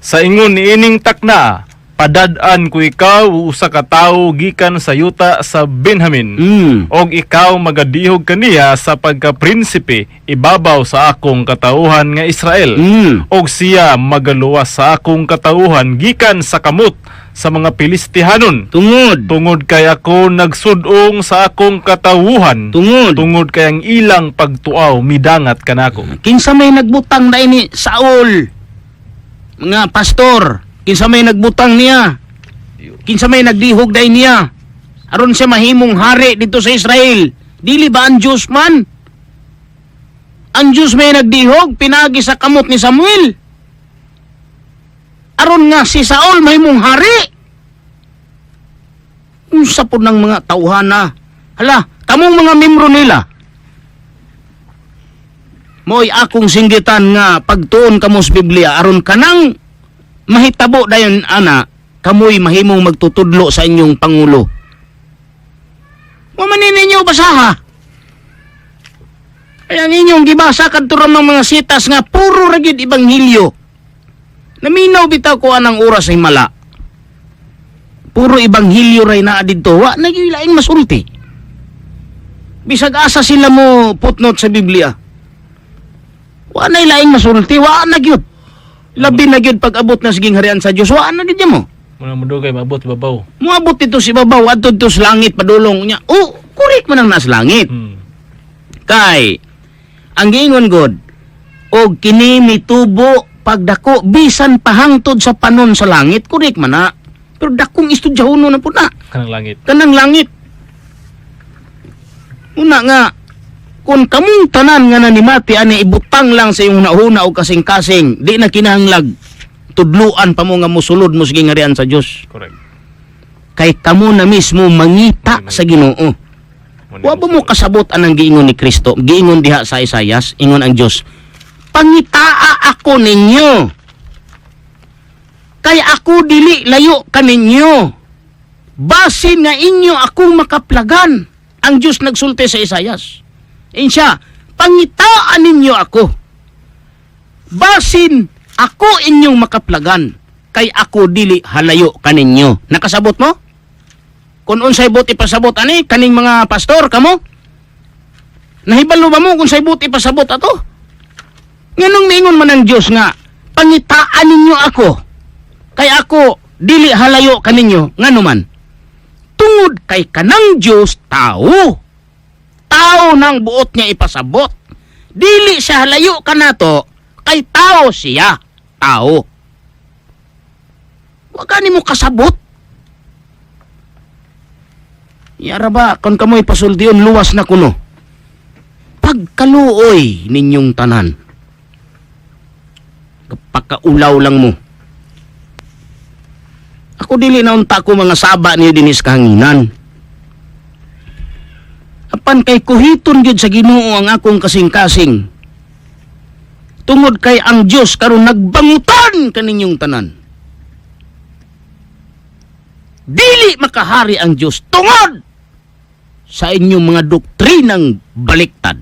sa ingon ni ining takna padad-an ko ikaw usa ka tawo gikan sa yuta sa Benjamin. Og ikaw magadihog kaniya sa pagka-prinsipe ibabaw sa akong katauhan nga Israel. Og siya magaluwas sa akong katauhan gikan sa kamot sa mga Pilistihanon. Tungod kay ako nagsudong sa akong katawuhan. Tungod kay ang ilang pagtuaw midangat kanako. Kinsa may nagbutang na ini Saul, mga pastor, kinsa may nagbutang niya, kinsa may nagdihog day niya, aron siya mahimong hari dito sa Israel. Dili ba ang Diyos man? Ang Diyos may nagdihog, pinagi sa kamot ni Samuel. Aron nga si Saul mahimong hari. Unsa po ng mga tauhana? Hala, kamong mga membro nila, mo'y akong singgitan nga pagtuon kamo sa Biblia aron kanang mahitabo dayon ana kamoy mahimong magtutudlo sa inyong pangulo. Wa man ninyo basaha. Kaya ninyong gibasa kadto ng mga sitas nga puro ra gyud ebanghelyo. Naminaw bitaw ko anang oras ay mala. Puro ebanghelyo ray naa didto, wa na gyud laing masulti. Bisag asa sila mo footnote sa Biblia. Wa na ilaing masulti, wa na gyud. Labi na gyud pag abot na siging harian sa Dios, wa na gyud mo. Muna mudugay mabot babaw. Moabot dito si babaw adto dito sa langit padulong niya. Oh, correct man ang nas langit. Kay ang giingon god og kini mitubo pagdako bisan pahangtod sa panon sa langit, correct man na. Pero dakong estudyahon na pud na. Kanang langit. Una nga kung kamong tanan nga nanimati ani ibutang lang sa iyong nauna o kasing-kasing, di na kinahanglag tudluan pa mo nga musulod mo sige ngarian sa Dios. Correct. Kay kamo na mismo mangita sa Ginoo. Wa ba mo kasabot anang giingon ni Kristo? Giingon diha sa Isayas, ingon ang Dios, "Pangitaa ako ninyo. Kay ako dili layo kaninyo. Basin nga inyo akong makaplagan." Ang Dios nagsulti sa Isayas. Insya, pangitaan ninyo ako. Basin ako inyong makaplagan, kay ako dili halayo kaninyo. Nakasabot mo? Kung unsay bot ipasabot ani kaning mga pastor kamo? Nahibalo ba mo kung say bot ipasabot ato? Nganong miingon man ang Dios nga pangitaan ninyo ako, kay ako dili halayo kaninyo. Ngano man? Tungod kay kanang Dios tao. Tao nang buot niya ipasabot. Dili siya halayo kanato, kay tao siya. Tao. Wa gani mo kasabot. Yara ba, kung kamoy pasultiyon, luwas na kuno. Pagkaluoy ninyong tanan. Pagkaulaw lang mo. Ako dili na unta ko mga saba niyo dinis kahanginan. Apan kay kuhiton gyud sa Ginoo ang akong kasing-kasing. Tungod kay ang Dios karon nagbangutan kaninyong tanan. Dili makahari ang Dios tungod sa inyong mga doktrinang baliktad.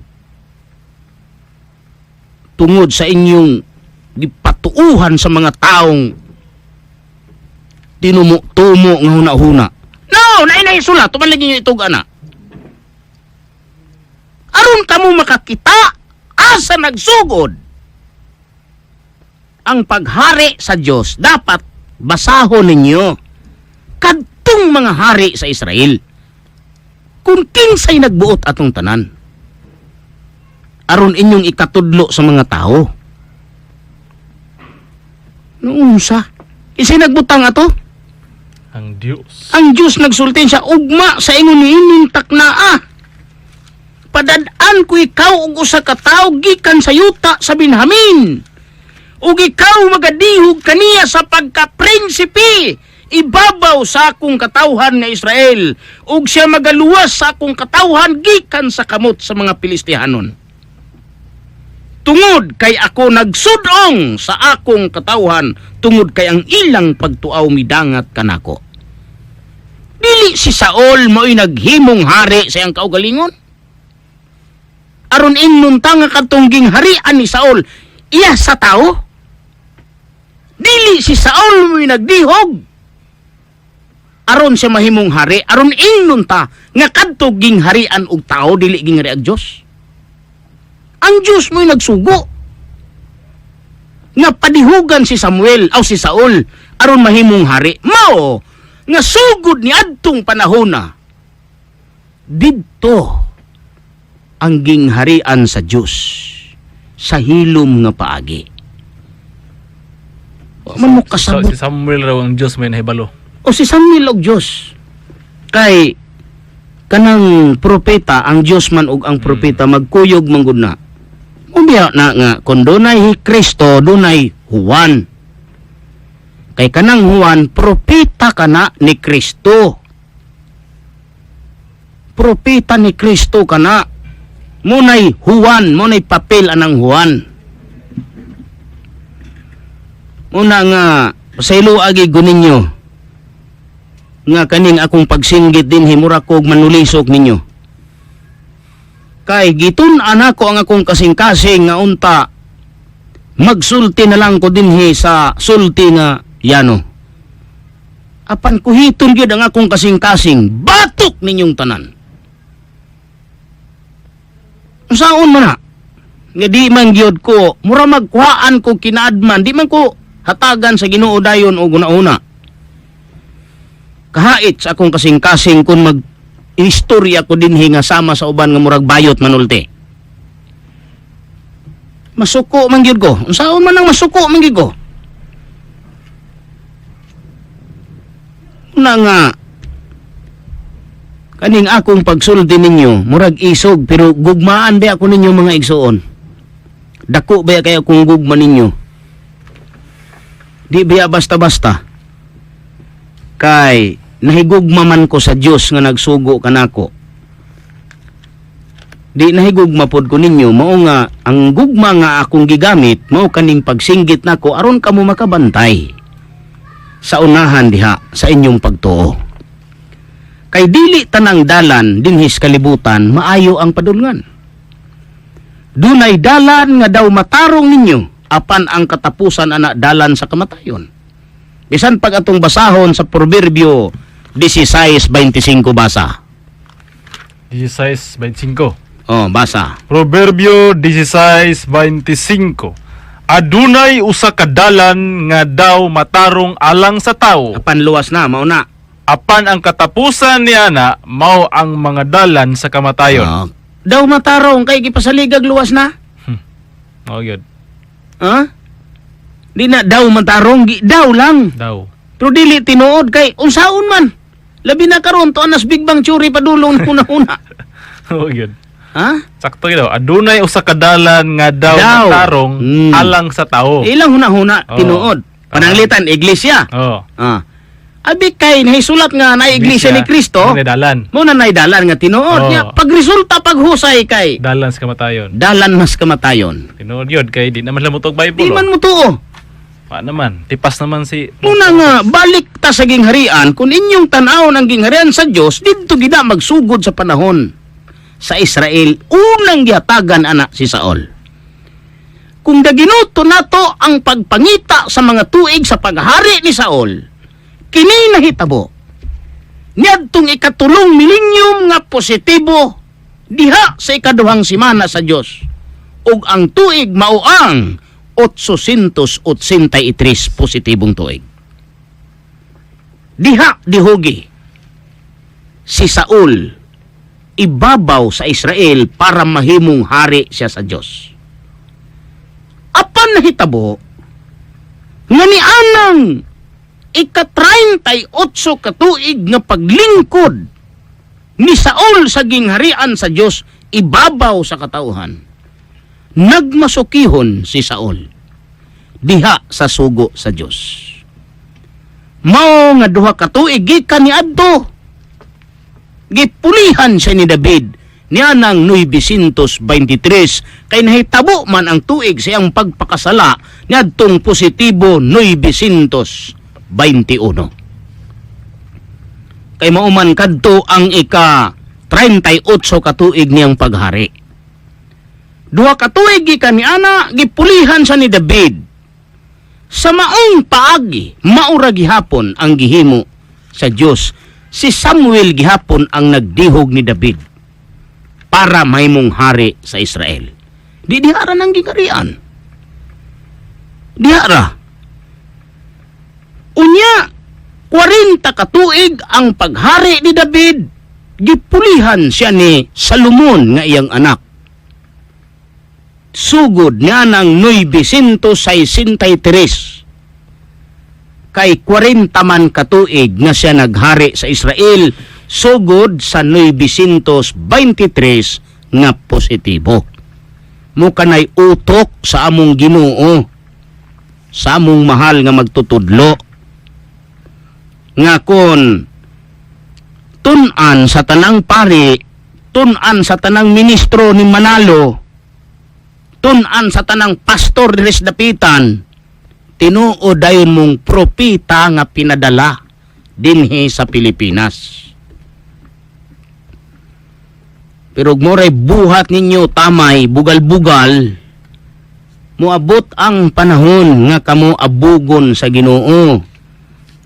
Tungod sa inyong gipatuuhan sa mga taong tinumo-tumo nga huna-huna. No, nainay sulat, tuman lagi nyo itog ana. Aron kamo makakita asa nagsugod ang paghari sa Dios, dapat basahon ninyo kadtong mga hari sa Israel. Kung kinsay nagbuot atong tanan, aron inyong ikatudlo sa mga tao. Noon sa isay nagbutang ato? Ang Dios. Ang Dios nagsulti siya, ugma sa ingon niining taknaa. Padadaan ko ikaw og usa ka tawo gikan sa yuta sa Benjamin. Ug ikaw magadihog kaniya sa pagka-prinsipe ibabaw sa akong katawhan nga Israel. Ug siya magaluwas sa akong katawhan gikan sa kamot sa mga Pilistihanon. Tungod kay ako nagsudong sa akong katawhan, tungod kay ang ilang pagtuaw midangat kanako. Dili si Saul mo'y naghimong hari sa iyang kaugalingon. Aron innunta nga katungging harian ni Saul, iya sa tao. Dili si Saul mo'y nagdihog aron siya mahimong hari, aron ingnon ta nga kadto ging harian og tao dili ging hari ag Dios. Ang Dios mo'y nagsugo nga padihugan si Samuel o si Saul aron mahimong hari. Mao nga sugod ni adtong panahona didto ang gingharian sa Dios sa hilom nga paagi. Wa man mo kasabot. Si Samuel raw ang Diyos may nahibalo. O si Samuel og Dios. Kay kanang propeta, ang Dios man og ang propeta magkuyog man gud na. Ubiya na nga kun dunay Kristo, dunay Juan. Kay kanang Juan propeta kana ni Kristo. Propeta ni Kristo kana. Munay Juan, munay papel anang Juan. Muna nga pasaylo agi guninyo nga kaning akong pagsinggit din himura kog manulisok ninyo. Kay gitun-an ako ang akong kasing-kasing nga unta magsulti na lang ko dinhi sa sulti nga yano. Apan kuhiton gyud ang akong kasing-kasing, batok ninyong tanan. Usaon man na? Nga di man gyud ko, mura magkuhaan ko kinaadman, di man ko hatagan sa Ginoo dayon o guna-una. Kahait sa akong kasing-kasing kung mag-istorya ko dinhi nga sama sa uban nga murag bayot manulti. Masuko man gyud ko. Usaon man ang masuko man gyud ko. Una nga kaning akong pagsulti ninyo, murag isog, pero gugmaan ba ako ninyo mga igsoon? Dako ba kaya akong gugma ninyo? Di ba basta-basta? Kay, nahigugma man ko sa Diyos nga nagsugo kanako. Di nahigugma pod ko ninyo, mao nga, ang gugma nga akong gigamit, mao kaning pagsinggit nako aron kamo makabantay sa unahan diha, sa inyong pagtuo. Kay dili tanang dalan dinhis kalibutan maayo ang padulngan. Dunay dalan nga daw matarong ninyo apan ang katapusan ana dalan sa kamatayon. Bisan pag atong basahon sa Proverbio 16:25 basa. 16:25. Oh, basa. Proverbio 16:25. Adunay usa ka dalan nga daw matarong alang sa tawo. Apan luwas na mao na. Apan ang katapusan niya na mao ang mga dalan sa kamatayon. Daw matarong kay gipasaligag luwas na. Oh, good. Ha? Di na daw matarong, daw lang. Daw. Pero dili tinuod kay unsaon man. Labi na karon to anas Big Bang Theory padulong na una-una. Oh, good. Ha? Sakto daw. Adunay usa ka dalan nga daw matarong alang sa tawo. Ilang huna-huna tinuod. Pananglitan iglesia. Oh. Abi kay nahisulat nga na iglesia ni Kristo. May dalan. Mo na dalan nga tinuod. Oh. Nya pagresulta paghusay kay Dalan sa kamatayon. dalan mas kamatayon. Tinuod yun kay di naman lamutog Bible. Di man mo tuo. Naman. Tipas naman si... Una nga, balik ta sa gingharian, kung inyong tanawon ang gingharian sa Dios, didto gida magsugod sa panahon sa Israel, unang gihatagan anak si Saul. Kung daginuto nato ang pagpangita sa mga tuig sa paghari ni Saul, kini nahitabo. Niadtong ikatulong milenyum nga positibo diha sa ikaduhang simana sa Dios. Ug ang tuig mao ang 883 positibong tuig. Diha dihugi si Saul ibabaw sa Israel para mahimong hari siya sa Dios. Apan nahitabo nga ni anang ika-38 katuig nga paglingkod ni Saul sa gingharian sa Dios ibabaw sa katauhan. Nagmasukihon si Saul diha sa sugo sa Dios. Mao nga duha ka tuig gikan ni adto gipulihan siya ni David niya ng 923 kay nahitabo man ang tuig sa iyang pagpakasala niadtong positibo 921. Kay mauman kadto ang ika-38 ka tuig niyang paghari. Duha ka tuig gikan ni ana gipulihan siya ni David. Sa maong paagi, maura gihapon ang gihimo sa Dios. Si Samuel gihapon ang nagdihog ni David para mahimong hari sa Israel. Di dihara nang gingarian. Dihara. Unya, 40 katuig ang paghari ni David. Gipulihan siya ni Salomon nga iyang anak. Sugod niya ng 963. Kay 40 man katuig nga siya naghari sa Israel, sugod sa 923 nga positibo. Mukanay utok sa among Ginoo, sa among mahal nga magtutudlo, nga kon tun-an sa tanang pari, tun-an sa tanang ministro ni Manalo, tun-an sa tanang pastor ni Dapitan, tinuod dayon mong propita nga pinadala dinhi sa Pilipinas. Pero moray buhat ninyo tamay, bugal-bugal, moabot ang panahon nga kamo abugon sa Ginoo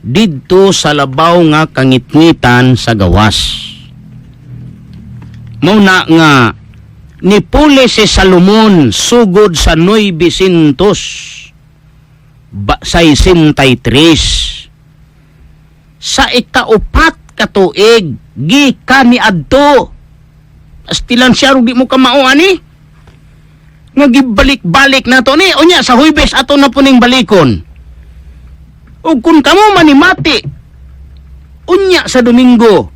didto sa labaw nga kangitngitan sa gawas. Mauna nga nipuli si Salomon sugod sa 963. Sa ikaupat katuig gikan ni adto. Astilan siya rugi mo kamao ani. Nga gibalik-balik na to ni. Unya sa Huwebes ato na puning balikon. O kung kamo manimati, unya sa Domingo,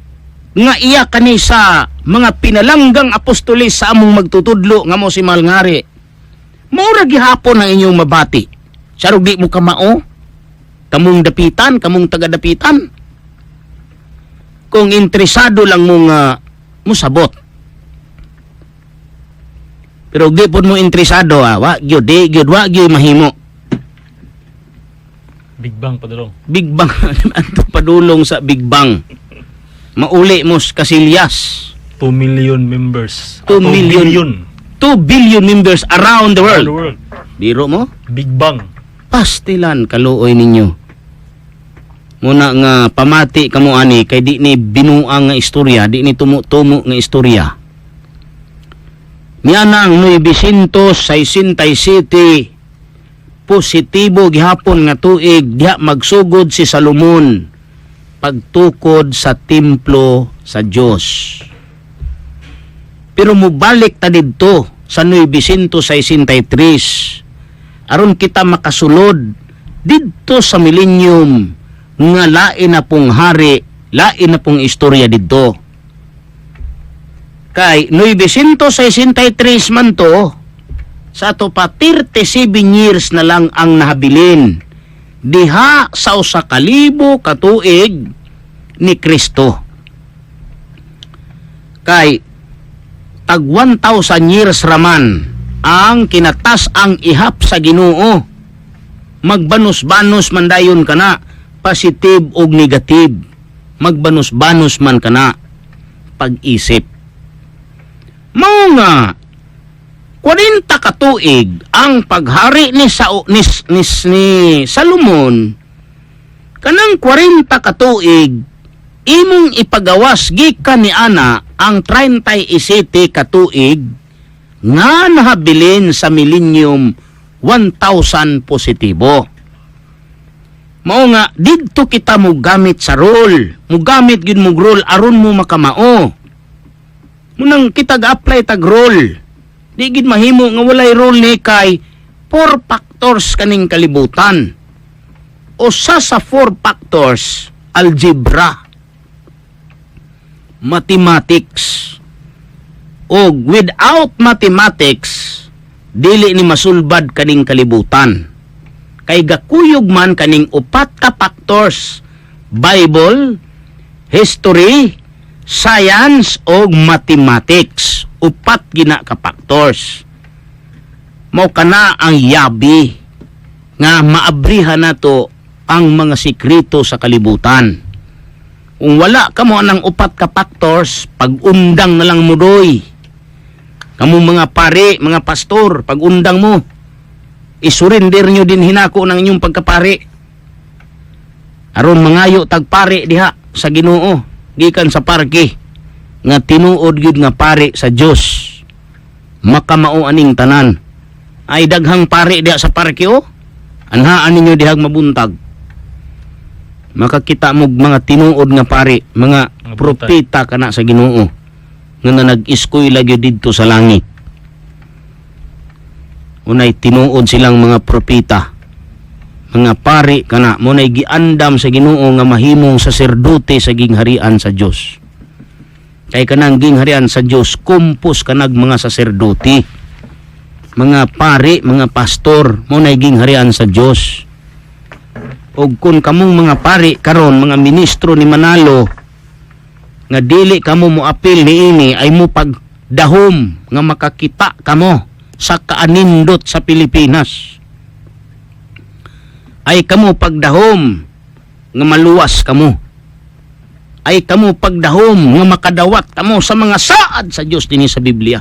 nga iya kani sa mga pinalanggang apostolis sa among magtutudlo nga mo si Malngari. Maura gihapon ang inyong mabati. Siya rugi mo kamao. Kamong dapitan, kamong taga-dapitan. Kung interesado lang mong musabot. Pero di po mo interesado wa gyud mahimo. Big Bang padulong. Big Bang anto padulong sa Big Bang. Mauli mo Casillas. 2 million members. 2 million. 2 billion members around the Around world. the world. Biro mo? Big Bang. Pastilan kaluoy ninyo. Muna nga pamati kamo ani kay di ni binuang nga istorya, di ni tumo-tumo nga istorya. Niana ang 967 positibo gihapon nga tuig diha magsugod si Salomon pagtukod sa templo sa Dios. Pero mubalik ta didto sa 963 aron kita makasulod didto sa millennium nga lain na pong hari, lain na pong istorya didto. Kay 963 man to, sa ato pa 37 years na lang ang nahabilin diha sa 1,000 katuig ni Kristo. Kay tag 1,000 years raman ang kinatas ang ihap sa Ginoo. Magbanos-banos man dayon kana, positive o negative. Magbanos-banos man kana pag-isip. Mao nga 40 katuig ang paghari ni Salomon. Kanang 40 katuig imong ipagawas gikan ni ana ang 37 katuig nga nahabilin sa millennium 1,000 positibo. Mao nga didto kita mo gamit sa role, mo gamit gid mo role aron mo makamao. Munang kita ga-apply tag role. Di gid mahimo nga walay role ni kay 4 factors kaning kalibutan. Usa sa 4 factors algebra, mathematics. O without mathematics dili ni masulbad kaning kalibutan. Kay gakuyog man kaning 4 ka factors: Bible, history, science o mathematics. 4 gina ka factors. Mao kana ang yabi nga maabrihan nato ang mga sikreto sa kalibutan. Kung wala ka mo anang 4 ka factors, pag-undang na lang mo doy. Kamu mga pare, mga pastor, pag-undang mo, isurrender nyo din hinako ng inyong pagkapare. Aron mangayo tagpare diha sa Ginoo gikan sa parke nga tinuod gyud nga pari sa Dios. Makamao aning tanan. Ay daghang pari diha sa parke o. Anhaan ninyo dihag mabuntag. Makakita mo mga tinuod nga pari, mga propeta kana sa Ginoo nga nag-iskoy lagi didto sa langit. Unay tinuod silang mga propeta. Mga pari kana mo nay giandam sa Ginoo nga mahimong saserdote sa gingharian sa Dios. Kay kanang gingharian sa Dios kumpos kanag mga saserdote, mga pari, mga pastor mo nay gingharian sa Dios. Og kun kamong mga pari karon mga ministro ni Manalo nga dili kamo mo apil niini ay mo pagdahom nga makakita kamo sa kaanindot sa Pilipinas. Ay kamo pagdahom nga maluwas kamo. Ay kamo pagdahom nga makadawat kamo sa mga saad sa Dios dinhi sa Biblia.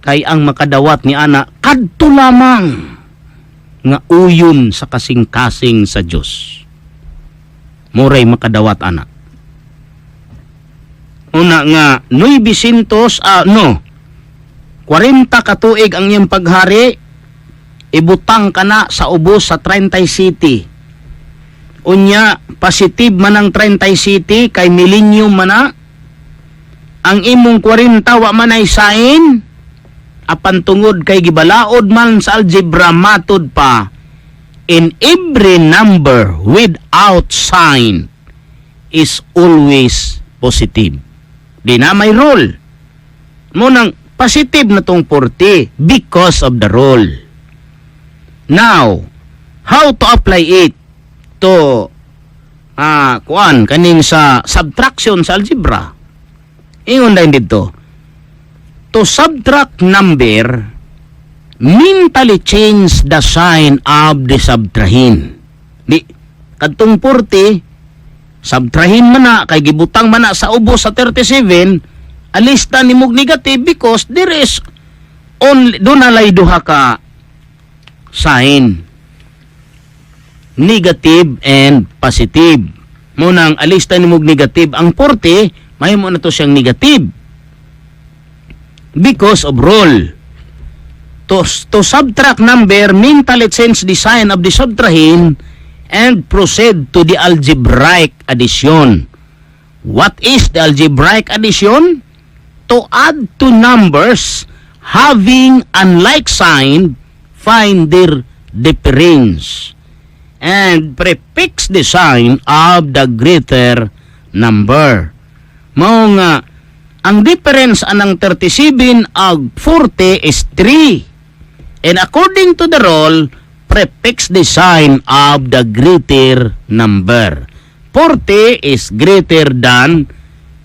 Kay ang makadawat ni ana kadto lamang nga uyon sa kasing-kasing sa Dios. Moray makadawat ana. Una nga 900 40 katuig ang iyang paghari, ibutang ka na sa ubos sa 30 city. Unya, positive man ang 30 city, kay millennium man na. Ang imong 40 wa man ay sain, apan tungod kay gibalaod man sa algebra matod pa, in every number without sign is always positive. Di na may rule. Munang positive na tong 40 because of the rule. Now, how to apply it to kaning sa subtraction sa algebra? Ingon din dito. To subtract number, mentally change the sign of the subtrahin. Di, kadtong 40, subtrahin man na, kay gibutang man na sa ubos sa 37, alista ni mog negative because there is only, doon nalay duha ka sign. Negative and positive. Munang alista ni mog negative, ang 40, may mo na to siyang negative. Because of rule. To subtract number, mentally change the sign of the subtrahin and proceed to the algebraic addition. What is the algebraic addition? To add two numbers having unlike sign, find their difference and prefix the sign of the greater number. Mao nga ang difference anang 37 ag 40 is 3. And according to the rule, prefix the sign of the greater number. 40 is greater than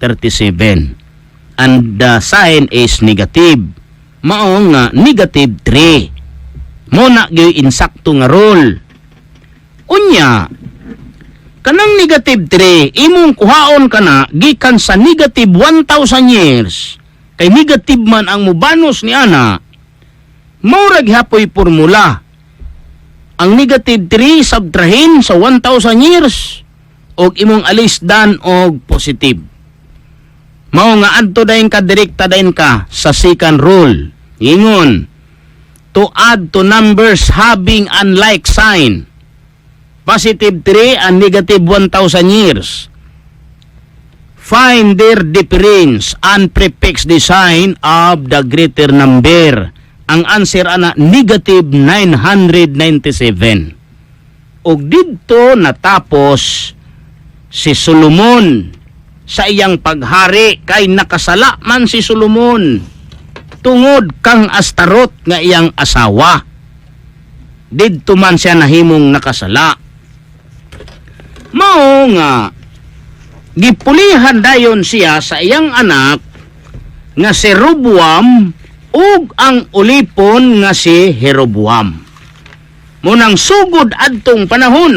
37. And the sign is negative. Mao nga negative 3. Muna gyud insakto nga rule. Unya, kanang negative 3, imong kuhaon kana gikan sa negative 1,000 years. Kay negative man ang mubanos ni ana. Maurag hapoy formula. Ang negative 3 subtrahin sa 1,000 years og imong alisdan og positive. Mao nga adto dayon ka direkta dayon ka sa second rule. Ingon, to add to numbers having unlike sign. Positive 3 and negative 1,000 years. Find their difference and prefix the sign of the greater number. Ang answer ana negative 997. Og didto natapos si Solomon sa iyang paghari, kay nakasala man si Solomon tungod kang Astarot nga iyang asawa. Didto man siya nahimong nakasala. Mao nga gipulihan dayon siya sa iyang anak nga si Roboam ug ang ulipon nga si Jeroboam. Munang sugod adtong panahon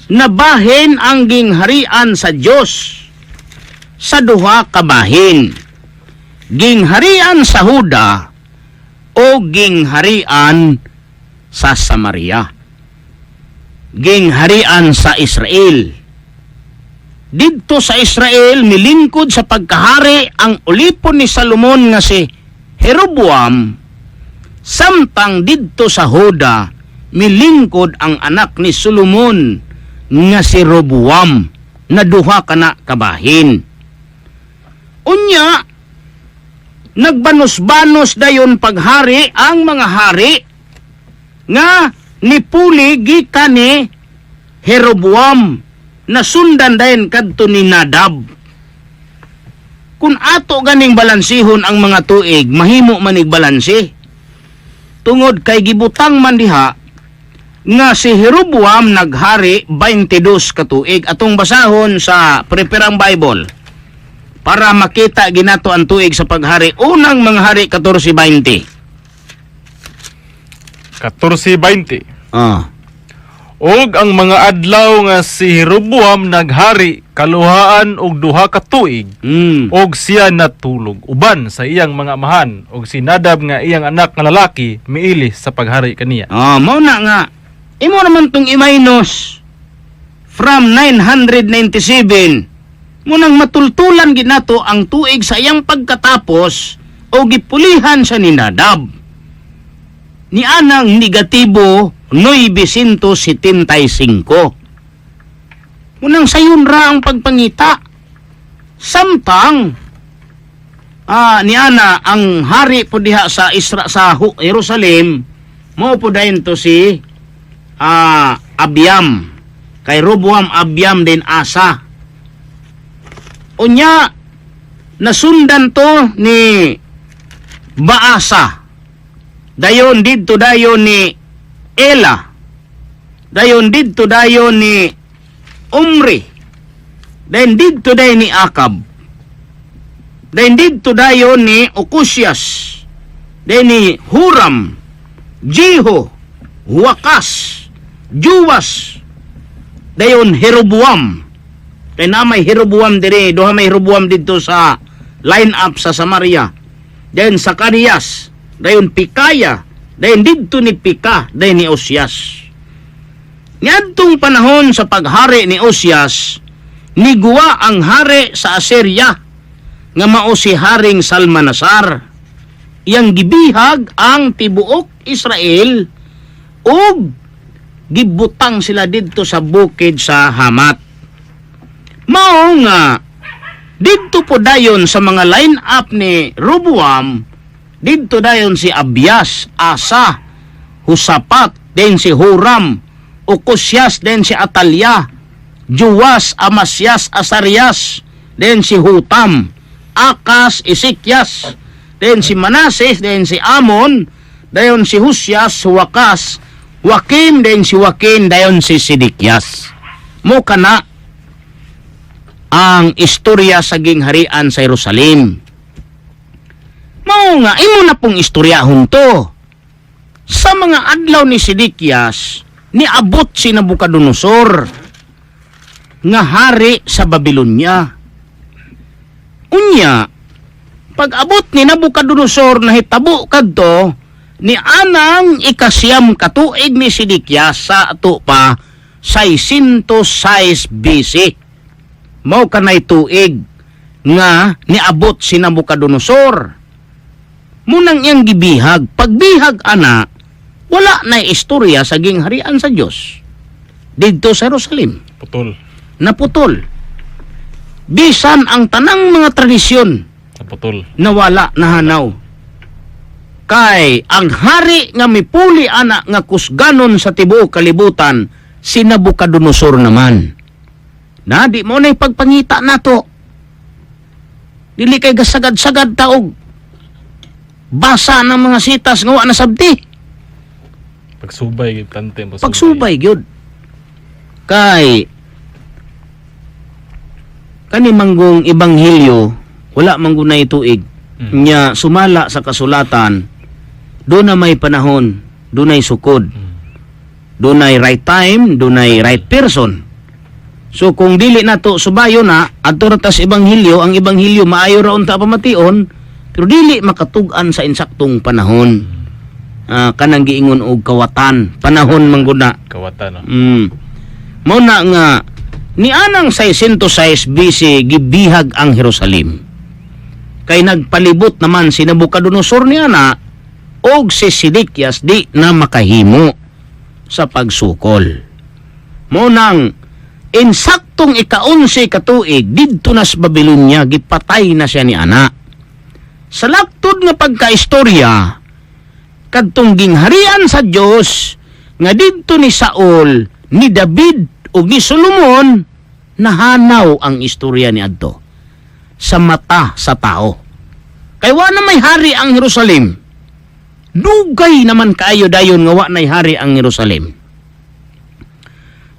nabahin ang gingharian sa Dios sa duha ka bahin. Gingharian sa Huda o gingharian sa Samaria. Gingharian sa Israel. didto sa Israel milingkod sa pagkahari ang ulipon ni Salomon nga si Jeroboam, samtang didto sa Huda milingkod ang anak ni Solomon nga si Roboam na duha kana kabahin. Unya, nagbanos-banos dayon paghari ang mga hari nga nipuli gikan ni Jeroboam na sundan dayon kadto ni Nadab. Kung ato ganing balansihon ang mga tuig, mahimo manig balansi. Tungod kay gibutang man diha nga si Jeroboam naghari 22 ka tuig. Atong basahon sa Preparang Bible para makita ginato ang tuig sa paghari. Unang mga hari 14:20. 14:20. Ah. Og ang mga adlaw nga si Jeroboam naghari kaluhaan og duha ka tuig, og siya natulog uban sa iyang mga amahan, og si Nadab nga iyang anak nga lalaki miili sa paghari kaniya. Mao na nga. Imo naman tong i-minus from 997. Munang matultulan ginato ang tuig sa iyang pagkatapos o gipulihan sa ni Nadab. Ni anang negatibo 975. Munang sayon ra ang pagpangita. Samtang ni ana ang hari po diha sa Jerusalem, mo po dayon to si Abiam. Kay Roboam Abiam din Asa. Unya nasundan to ni Baasa. Dayon didto dayon ni Ela. Dayon didto dayon ni Omri. Dayon didto dayon ni Akab. Dayon didto dayon ni Okusyas. Dayon ni Huram, Jeho, Wakas, Juwas. Dayon Jeroboam. Kay na may Jeroboam dire, duha may Jeroboam didto sa line up sa Samaria. Dayon Sakarias, dayon Pikaya, dayon didto ni Pika, dayon ni Osyas. Niadtong panahon sa paghari ni Osyas, niguwa ang hari sa Assyria nga mao si Haring Salmanasar. Iyang gibihag ang tibuok Israel ug gibutang sila didto sa bukid sa Hamat. Mao nga didto po dayon sa mga line up ni Roboam, didto dayon si Abias, Asa, Husapat, den si Huram, Okusyas, den si Atalya, Juwas, Amasyas, Asarias, den si Hutam, Akas, Ezekias, den si Manases, den si Amon, dayon si Husyas, Wakas, Wakim, den si Wakin, dayon si Sidikyas. Mo kana ang istorya sa gingharian sa Jerusalem. Mao nga, imo na pong istoryahon to. Sa mga adlaw ni Sidikyas, niabot si Nabucodonosor nga hari sa Babylonia. Unya, pag-abot ni Nabucodonosor na hitabo kadto ni anang ikasyam katuig ni Sidikyas sa ato pa 606 BC. Mao kanay tuig nga niabot si Nabucodonosor. Munang iyang gibihag, pagbihag ana, wala na istorya sa gingharian sa Dios didto sa Jerusalem. Putol. Naputol. Bisan ang tanang mga tradisyon Naputol. nawala, nahanaw. Kay ang hari nga mipuli ana nga kusganon sa tibuok kalibutan si Nabucodonosor naman. Na di mo na pagpangita nato. Dili kay gasagad-sagad taog basa ng mga sitas nga wa nasabti. Pagsubay tante mo. Pagsubay gyud. Kay kani manggong ebanghelyo wala manggunay tuig. Nya sumala sa kasulatan do na may panahon, do nay sukod. Do nay right time, do nay right person. So kung dili nato subayo na adto ra tas ebanghelyo, ang ebanghelyo maayo ra unta pamation, pero dili makatug-an sa insaktong panahon. Kanang giingon og kawatan, panahon mangguna. Kawatan. No? Mao na nga Ni anang 606 BC gibihag ang Jerusalem. Kay nagpalibot naman si Nabucodonosor ni ana og si Sidekias di na makahimo sa pagsukol. Mo nang insaktong ika-11 katuig didto na sa Babylonia gipatay na siya ni ana. Sa laktod nga pagkaistorya kadtong gingharian sa Dios nga didto ni Saul, ni David ug ni Solomon nahanaw ang istorya ni adto sa mata sa tao. Kay wa na may hari ang Jerusalem. Dugay naman kaayo dayon nga wa nay hari ang Jerusalem.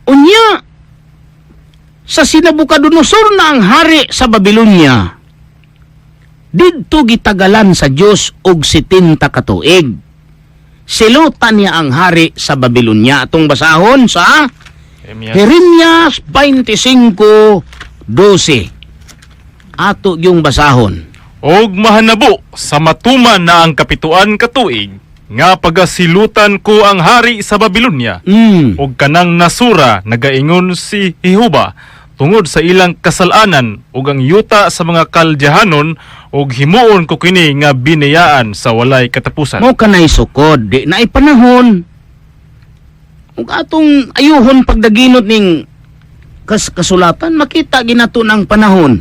Unya sa Nabucodonosor na ang hari sa Babylonia, didto gitagalan sa Dios og 70 katuig. Silutan niya ang hari sa Babylonia. Atong basahon sa Jeremias 25:12. Ato yung basahon. Og mahanabo sa matuman na ang kapituan katuig, nga pagasilutan ko ang hari sa Babylonia, og kanang nasura nagaingon si Jehovah tungod sa ilang kasalanan ug ang yuta sa mga Kaldehanon ug himuon ko kini nga binayaan sa walay katapusan. Mo kanay sukod, di na ipanahon. Ug atong ayuhon pagdaginot ning kasulatan, makita ginato ng panahon.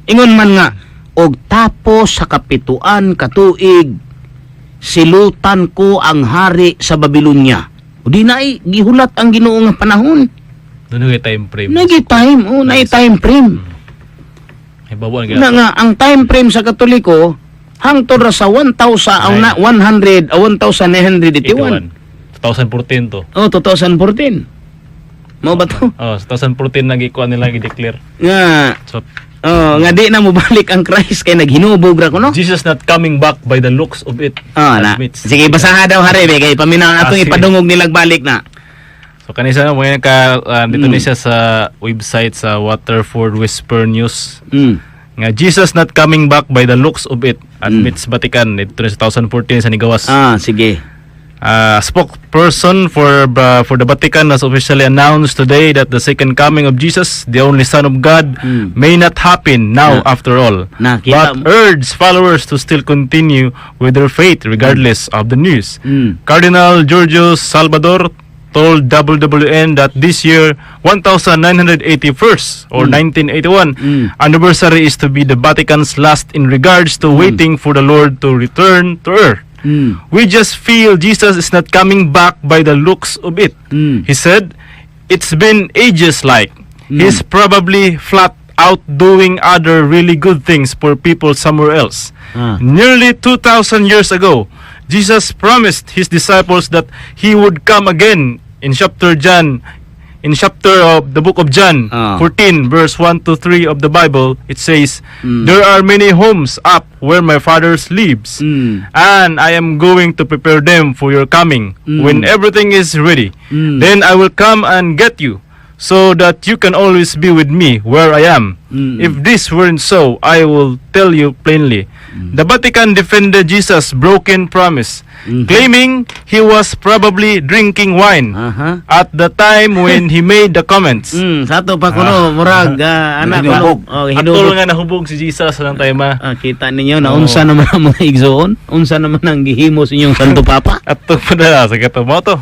Ingon man nga, og tapos sa kapituan katuig, silutan ko ang hari sa Babylonia. O di na gihulat ang Ginoo nga panahon. Doon nga time frame. Nai time frame. Ay babuan Na nga, ang time frame sa Katoliko, hangtod ra sa 1981. 2014 to. Oh, 2014. Mao ba to? Oh, 2014 nagikuan nila gi-declare. Nga, So, nga di na mo balik ang Christ kay naghinubog ra ko, no? Jesus not coming back by the looks of it. Na. admits. Sige, basaha daw hari, be, kay paminaw atong Sige. ipadungog nilag balik na. So kanisa na mo dito ni siya sa website sa Waterford Whisper News. Nga Jesus not coming back by the looks of it, admits Vatican dito sa 2014 sa Nigawas. Sige. Spokesperson for the Vatican has officially announced today that the second coming of Jesus, the only Son of God, may not happen now after all. Kita But urge followers to still continue with their faith regardless of the news. Cardinal Giorgio Salvador told WWN that this year 1981 or 1981 anniversary is to be the Vatican's last in regards to waiting for the Lord to return to earth. We just feel Jesus is not coming back by the looks of it. He said, it's been ages like. He's probably flat out doing other really good things for people somewhere else. Nearly 2,000 years ago, Jesus promised his disciples that he would come again in chapter of the book of John 14 verse 1 to 3 of the Bible. It says, there are many homes up where my Father lives, and I am going to prepare them for your coming. When everything is ready, then I will come and get you, so that you can always be with me where I am. If this weren't so, I will tell you plainly. The Vatican defended Jesus' broken promise, claiming he was probably drinking wine at the time when he made the comments. Sato pa kuno murag anak Hinubog. ko. Atol nga nahubog si Jesus ng time. Kita ninyo na unsa naman ang mga igsoon, unsa naman ang gihimo sa inyong Santo Papa. Ato pa na sa katamoto.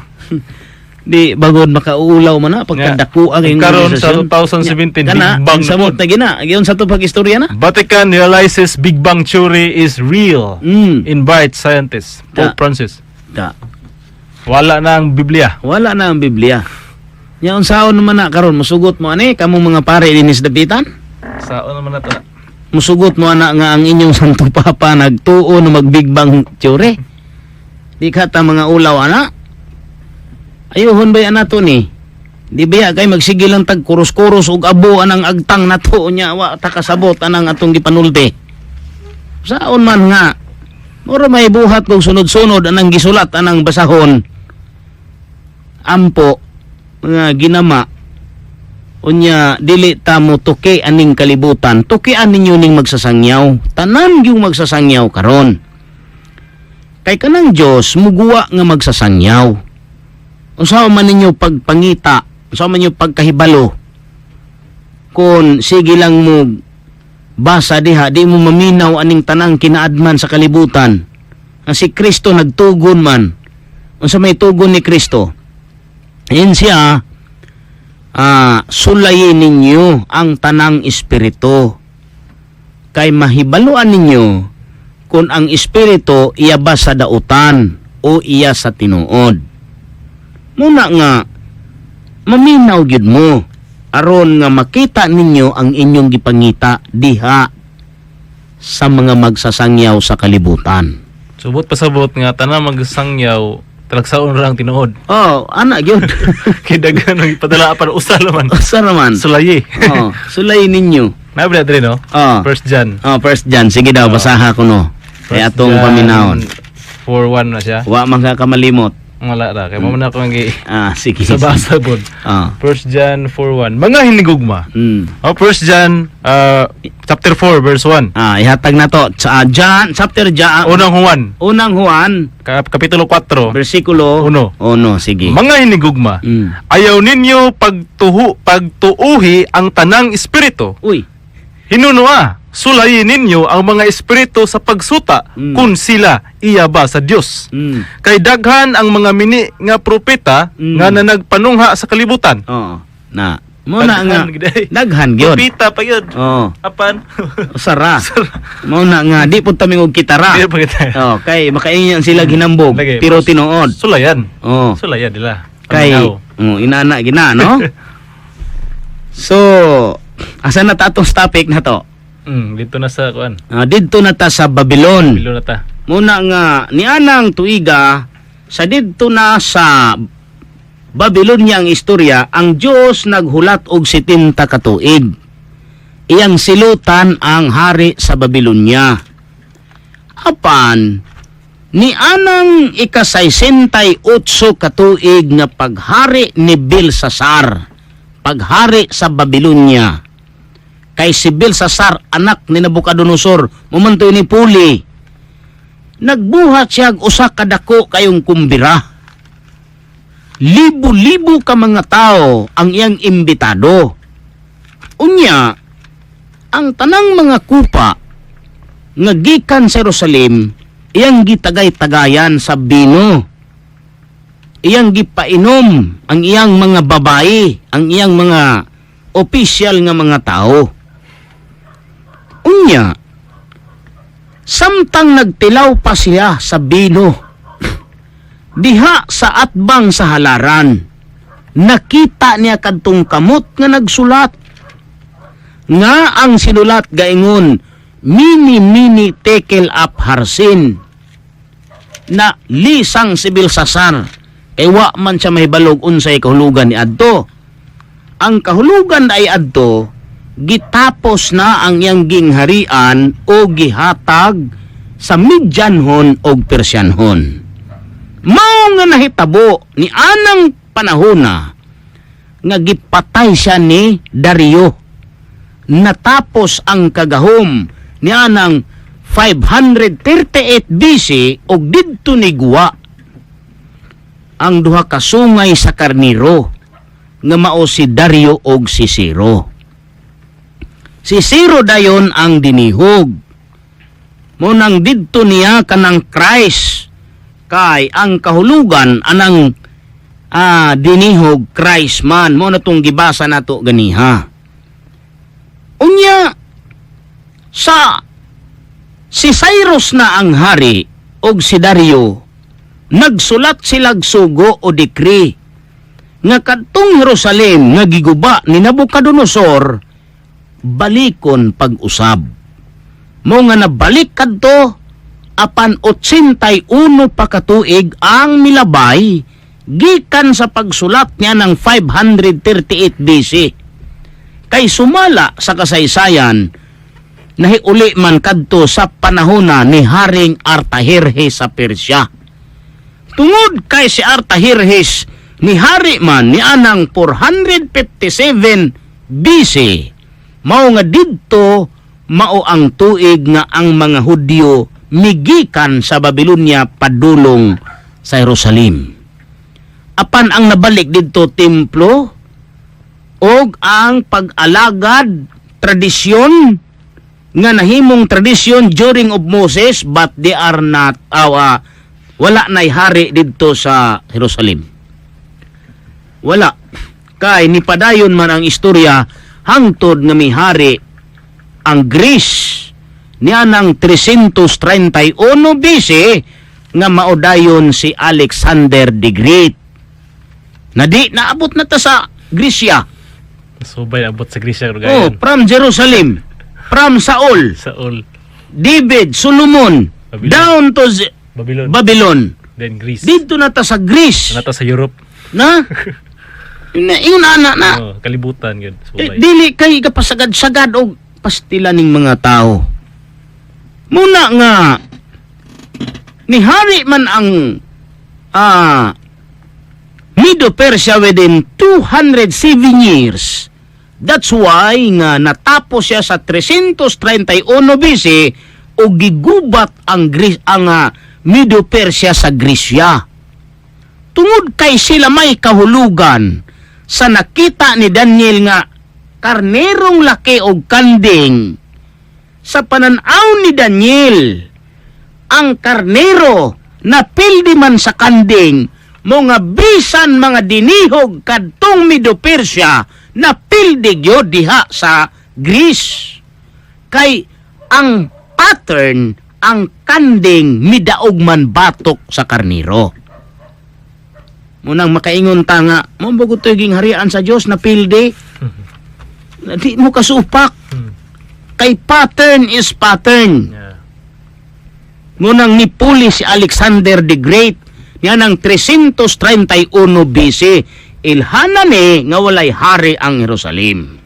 Di bagod makaulaw man na pagkadako ang karon sa 2017 Big Bang sa mo na. gina giyon sa to pag-istorya na. Vatican realizes Big Bang theory is real. Invite scientists. Pope Francis. Wala na ang Biblia. Wala na ang Biblia. Nya unsaon naman na karon musugot mo ani kamo mga pare dinis dapitan? Saon naman na to. Musugot mo ana nga ang inyong Santo Papa nagtuo na mag Big Bang theory. Di kata mga ulaw ana. Ayuhon ba yan nato ni? Di ba kay magsige lang tag kuros-kuros ug abo anang agtang nato nya wa ta kasabot anang atong gipanulti. Saon man nga mura may buhat kog sunod-sunod anang gisulat anang basahon. Ampo nga ginama unya dili ta mo tuki aning kalibutan. Tukian ninyo ning magsasangyaw. Tanan gyud magsasangyaw karon. Kay kanang Dios muguwa nga magsasangyaw. Unsa man ninyo pagpangita, unsa man ninyo pagkahibalo. Kung sige lang mo basa diha, di mo maminaw aning tanang kinaadman sa kalibutan. Ang si Kristo nagtugon man. Unsa may tugon ni Kristo? Yan siya, sulayin ninyo ang tanang espiritu. Kay mahibaluan ninyo kung ang espiritu iya ba sa dautan o iya sa tinuod. Muna nga, maminaw gyud mo aron nga makita ninyo ang inyong gipangita diha sa mga magsasangyaw sa kalibutan. Subot pasabot nga tanang magsangyaw talagsaon ra ang tinuod. Oh, ana gyud. Kay daghan ang ipadala para usa naman. Usa naman. Sulayi. Oh, sulay ninyo. Nabla dre no? Oh. First John. Oh, first John. Sige daw, basaha ko no. Kay First atong John paminawon. 4:1 na siya. Wa man ka kamalimot. Wala ra kay mo na ako ngi Sige. sa basa pod. Ah. 1 John 4:1. Mga hinigugma. Mm. 1 John chapter 4 verse 1. Ihatag na to. John, chapter John. Unang Juan, Kapitulo 4 versikulo 1. Sige. Mga hinigugma, ayaw ninyo pagtuuhi ang tanang espiritu. Uy. Hinunua, sulayin ninyo ang mga espiritu sa pagsuta kung sila iya ba sa Dios. Kay daghan ang mga mini nga propeta nga nanagpanungha sa kalibutan. Oo. Na. Muna nga. Daghan, giday. Daghan gyud. Propeta pa yun. Oo. Apan. Sara. Muna nga di pud ta mingog kitara. Di pa kita. Oh, kay makainyan sila ginambog Lagi, pero tinuod. Sulayan. Oh. Sulayan nila. Kay Paminaw. inana gina no. So, asa na ta atong topic na to? Dito na sa kuan. Didto na ta sa Babylon. Bilo na ta. Muna nga nianang tuiga sa didto na sa Babylonia ang istorya, ang Dios naghulat og 70 ka tuig. Iyang silutan ang hari sa Babylonia. Apan nianang ika-68 ka tuig nga paghari ni Belsasar, paghari sa Babylonia. Kay si Belsasar, anak ni Nabucodonosor, mumantoy ni Puli. Nagbuhat siya usa ka dako kayong kumbira. Libo-libo ka mga tao ang iyang imbitado. Unya, ang tanang mga kupa nga gikan sa Jerusalem, iyang gitagay-tagayan sa bino. Iyang gipainom ang iyang mga babae, ang iyang mga opisyal nga mga tao. Unya, samtang nagtilaw pa siya sa bino, diha sa atbang sa halaran, nakita niya kadtong kamot nga nagsulat, nga ang sinulat gaingon, mini tekel up harsin, na lisang si Belsasar, kay wa man siya mahibalog unsay kahulugan ni adto. Ang kahulugan ay adto, gitapos na ang iyang gingharian o gihatag sa Midyanhon o Persyanhon. Mao nga nahitabo ni anang panahona nga gipatay siya ni Dario. Natapos ang kagahom ni anang 538 BC og didto ni Guwa ang duha ka sungay sa karniro nga mao si Dario og si Ciro. Si Ciro dayon ang dinihog. Munang didto niya kanang Christ, kay ang kahulugan anang dinihog Christ man. Mo na tong gibasa nato ganiha. Unya si Cyrus na ang hari og si Dario, nagsulat silag sugo o decree nga kadtong Jerusalem nga giguba ni Nabucodonosor balikon pag-usab. Mo nga nabalik kadto apan 81 pa katuig ang milabay gikan sa pagsulat niya ng 538 BC. Kay sumala sa kasaysayan nahiuli man kadto sa panahona ni Haring Artajerjes sa Persya. Tungod kay si Artajerjes ni hari man ni anang 457 BC, mao nga didto mao ang tuig nga ang mga Hudyo migikan sa Babylonia padulong sa Jerusalem. Apan ang nabalik didto templo og ang pag-alagad tradisyon nga nahimong tradisyon during of Moses, but they are not wala na'y hari didto sa Jerusalem. Wala. Kay nipadayon man ang istorya hangtod nga may hari ang Greece niya ng 331 BC nga maudayon si Alexander the Great. Na di naabot na ta sa Grisya. Subay abot sa Grisya Oh, gayon. from Jerusalem, from Saul, Sa all David, Solomon, Babylon. down to Babylon. Babylon. Then Greece. Dito na ta sa Greece. Nata sa Europe. Na? Ingon ana na. Oh, kalibutan yun. Subay. Dili kay kapasagad-sagad og pastila ning mga tao. Muna nga ni hari man ang Medo Persia within 207 years. That's why nga natapos siya sa 331 BC o gigubat ang Medo Persia sa Grisya. Tungod kay sila may kahulugan sa nakita ni Daniel nga karnerong laki og kanding. Sa pananaw ni Daniel, ang karnero na pildi man sa kanding mo nga bisan mga dinihog kadtong Medo Persia na pildi gyud diha sa Greece. Kay ang pattern, ang kanding midaog man batok sa karnero. Munang makaingon ta nga, mo bago ging harian sa Dios na pildi. Di mo kasupak. Kay pattern is pattern. Yeah. Ngunang nipuli si Alexander the Great niya ng 331 BC. Ilhana ni nga walay hari ang Jerusalem.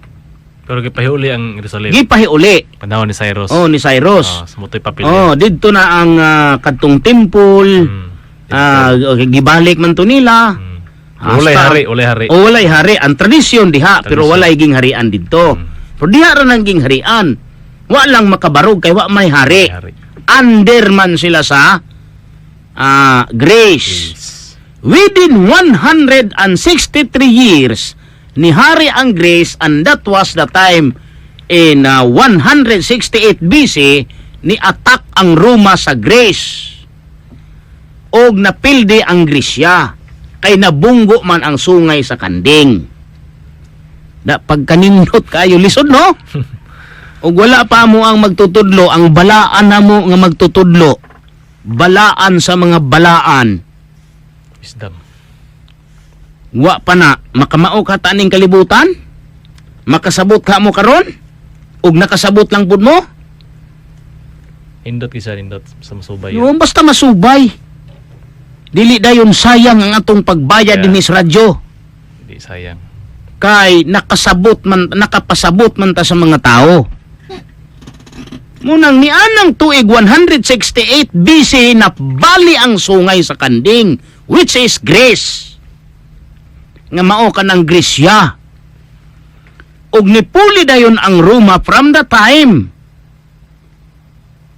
Pero gipahiuli ang Jerusalem. Gipahiuli. Panahon ni Cyrus. Oh, ni Cyrus. Sumutoy papel. Oh, dito na ang kadtong temple. Gibalik man to nila. Ulay hari, ulay hari. O walay hari. Ang tradisyon diha, pero walay ging harian dito. Pero diha ra nang ging harian. Wa lang makabarog kay wa may hari. Under man sila sa Grace. Within 163 years ni hari ang Grace, and that was the time in 168 BC ni attack ang Roma sa Grace. Og napildi ang Grisya kay nabunggo man ang sungay sa kanding. Da pagkanindot kayo lisod no? Og wala pa mo ang magtutudlo, ang balaan na mo nga magtutudlo. Balaan sa mga balaan. Wisdom. Wa pa na makamao ka taning kalibutan? Makasabot ka mo karon? Og nakasabot lang pud mo? Indot kisa indot sa masubay. No, basta masubay. Dili dayon sayang ang atong pagbayad Yeah. dinhi sa radyo. Hindi sayang. Kay nakapasabot man ta sa mga tao. Munang nianang tuig 168 BC na bali ang sungay sa kanding, which is Greece. Nga mao ka ng Grisya. Og nipuli dayon ang Roma from the time.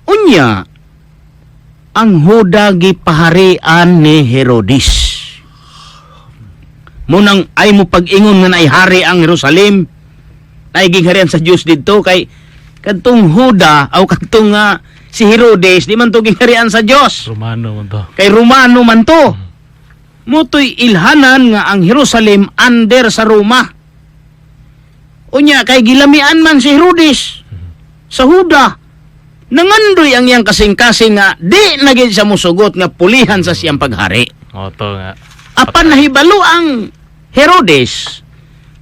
Unya, ang Huda gipaharian ni Herodes. Munang ay mo pag-ingon nga naay hari ang Jerusalem, naay gingharian sa Diyos dito kay kadtong Huda o kadtong si Herodes di man to gingharian sa Dios. Romano man to. Kay Romano man to. Mutoy ilhanan nga ang Jerusalem under sa Roma. Unya kay gilamian man si Herodes sa Huda. Nangandoy ang iyang kasing-kasing nga di na gid siya musugot nga pulihan sa siyang paghari. O to nga. Apan nahibalo ang Herodes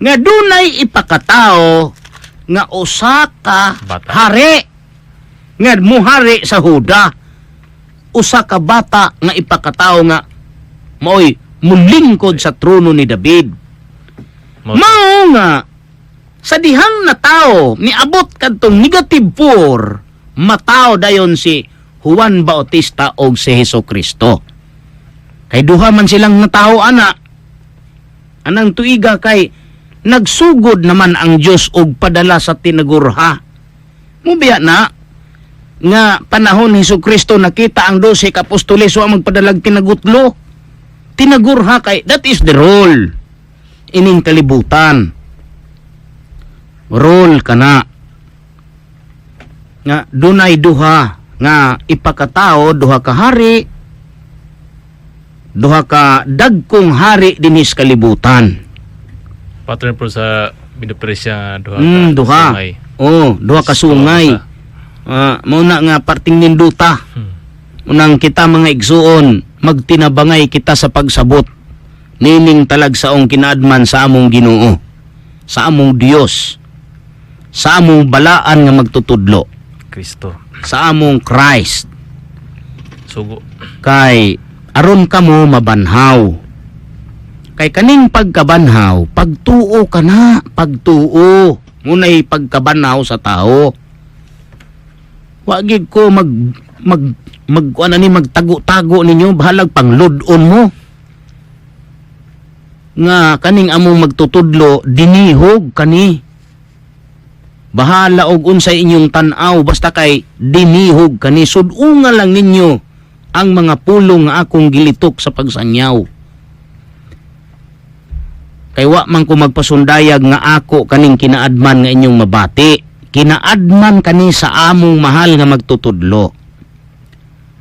nga dunay ipakatao nga usa ka Bata. hari nga muhari sa Huda. Usa ka bata nga ipakatao nga maoy mulingkod sa trono ni David. Mao nga sa dihang na tao niabot kadtong negative 4 matao dayon si Juan Bautista og si Hesukristo. Kay duha man silang natao ana. Anang tuiga kay nagsugod naman ang Dios og padala sa tinagurha. Mubiya na nga panahon ni Hesukristo nakita ang 12 ka apostoles wa magpadalag tinagutlo. Tinagurha kay that is the role ining kalibutan. role kana nga dunay duha nga ipakatao, duha ka hari, duha ka dagkong hari dinis kalibutan. Pattern po sa binupresya duha Duha. sungay. Duha ka sungay. Mauna nga parting ninduta. Unang kita mga igsuon, magtinabangay kita sa pagsabot. Nining talag saong kinaadman sa among Ginoo, sa among Dios, sa among balaan nga magtutudlo, Kristo. sa among Christ. Sugo. Kay aron kamo mabanhaw. Kay kaning pagkabanhaw, pagtuo ka na, pagtuo. Muna'y pagkabanhaw sa tao. Wagig ko magtago-tago ninyo, bahalag pangludon mo. Nga kaning among magtutudlo, dinihog kani. Bahala og unsay inyong tan-aw, basta kay dinihog kani. Sudunga lang ninyo ang mga pulong nga akong gilitok sa pagsangyaw. Kay wa man ko magpasundayag nga ako kaning kinaadman nga inyong mabati. Kinaadman kani sa among mahal nga magtutudlo.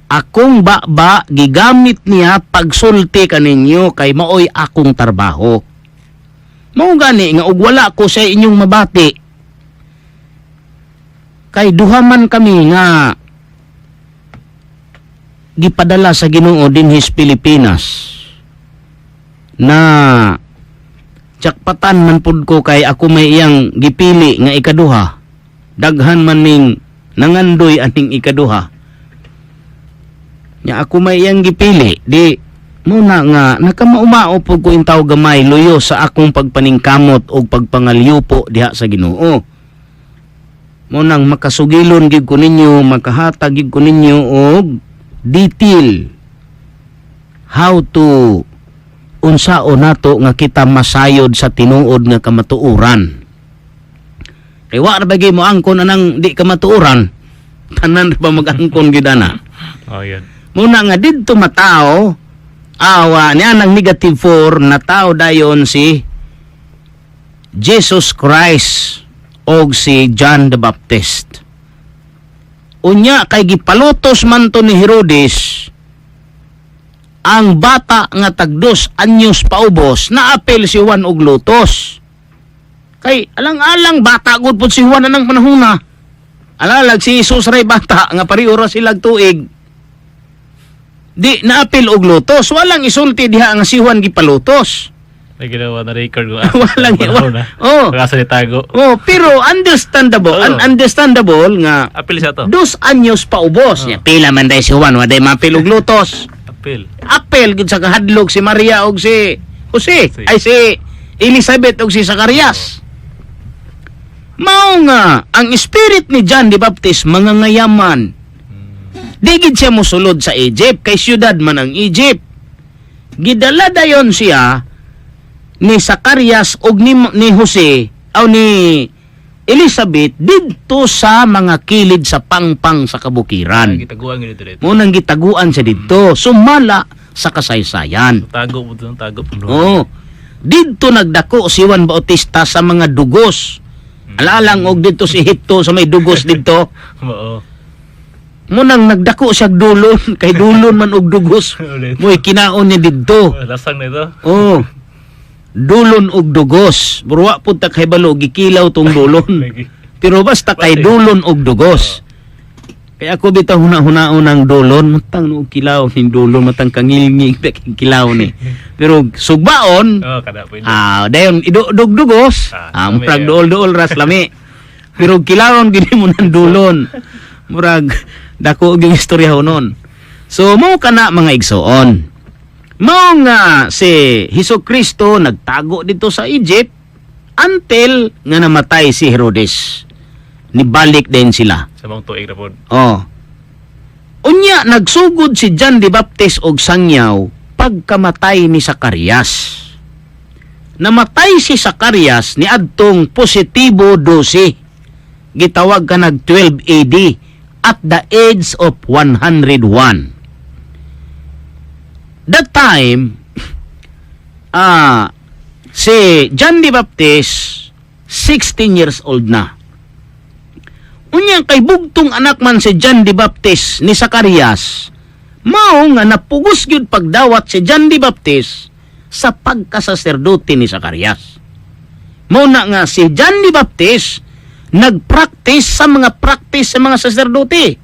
Akong baba gigamit niya pagsulti kaninyo kay maoy akong trabaho. Mao gani nga ug wala ko sa inyong mabati. Kay duha man kami nga gipadala sa Ginoo dinhis Pilipinas na jakpatan man pud ko kay ako may iyang gipili nga ikaduha. Daghan man ning nangandoy aning ikaduha. Nya ako may iyang gipili, di muna nga nakamaumao pud ko intaw gamay luyo sa akong pagpaningkamot o pagpangalyupo diha sa Ginoo. Munang makasugilon gid ko ninyo, makahatag gid ko ninyo og detail how to unsao nato nga kita masayod sa tinuod nga kamatuoran. Kay wa ra bagay mo angkon anang di kamatuoran. Tanan ra ba mag-angkon gid ana? Oh, yan. Muna nga didto matao, awa niya ng negative 4 na tao dayon si Jesus Christ og si John the Baptist. Unya kay gipalutos man to ni Herodes ang bata nga tagdos anyos paubos na apel si Juan og lutos. Kay alang-alang bata gud pud si Juan anang panahona. Alalag si Jesus ray bata nga pareho ra silag tuig. Di naapil og lutos, walang isulti diha nga si Juan gipalutos. May ginawa na record ko. Walang Pagkasa ni tago. pero understandable, understandable nga Apil siya to. 2 anyos paubos. Ya, pila man day si Juan, waday mapil og lutos. Apil. Apel gid sa kahadlok si Maria og si Jose, ay si Elizabeth og si Zacarias. Mao nga ang spirit ni John the Baptist mangangayaman. Di gid siya mosulod sa Egypt kay syudad man ang Egypt. Gidala dayon siya ni Zacarias og ni Jose o ni Elizabeth didto sa mga kilid sa pangpang sa kabukiran. Gitaguan gid dito. Munang gitaguan siya didto, sumala sa kasaysayan. Tago po doon, tago po doon. Oh. Didto nagdako si Juan Bautista sa mga dugos. Alalang og didto si Egipto sa may dugos didto. Oo. Munang nagdako siya dulon kay dulon man og dugos. Moy kinaon ni didto. Lasang na ito. Oh. Dulon og dugos. Burwa pud ta kay balo gikilaw tong dulon. Pero basta kay dulon og dugos. Kaya ako bitaw huna-hunaon ng dulon, matang no kilaw ning dulon, matang kangilngig kilaw ni. Pero sugbaon, Kada po yun. dayon idugdugos. Lami, Murag duol-duol ras lami. Pero kilawon gini mo ng dulon. Murag dako og istorya honon. So mao kana mga igsoon. Mao nga si Hesukristo nagtago dito sa Egypt until nga namatay si Herodes. Nibalik din sila. Sa mga tuig na po. Oh. Unya nagsugod si John the Baptist og sangyaw pagkamatay ni Zacarias. Namatay si Zacarias ni adtong positibo 12. Gitawag ka nag 12 AD at the age of 101. That time, si John the Baptist, 16 years old na. Unya kay bugtong anak man si John the Baptist ni Zacarias, mao nga napugos gyud pagdawat si John the Baptist sa pagkasaserdote ni Zacarias. Mao na nga si John the Baptist nagpractice sa mga practice sa mga saserdote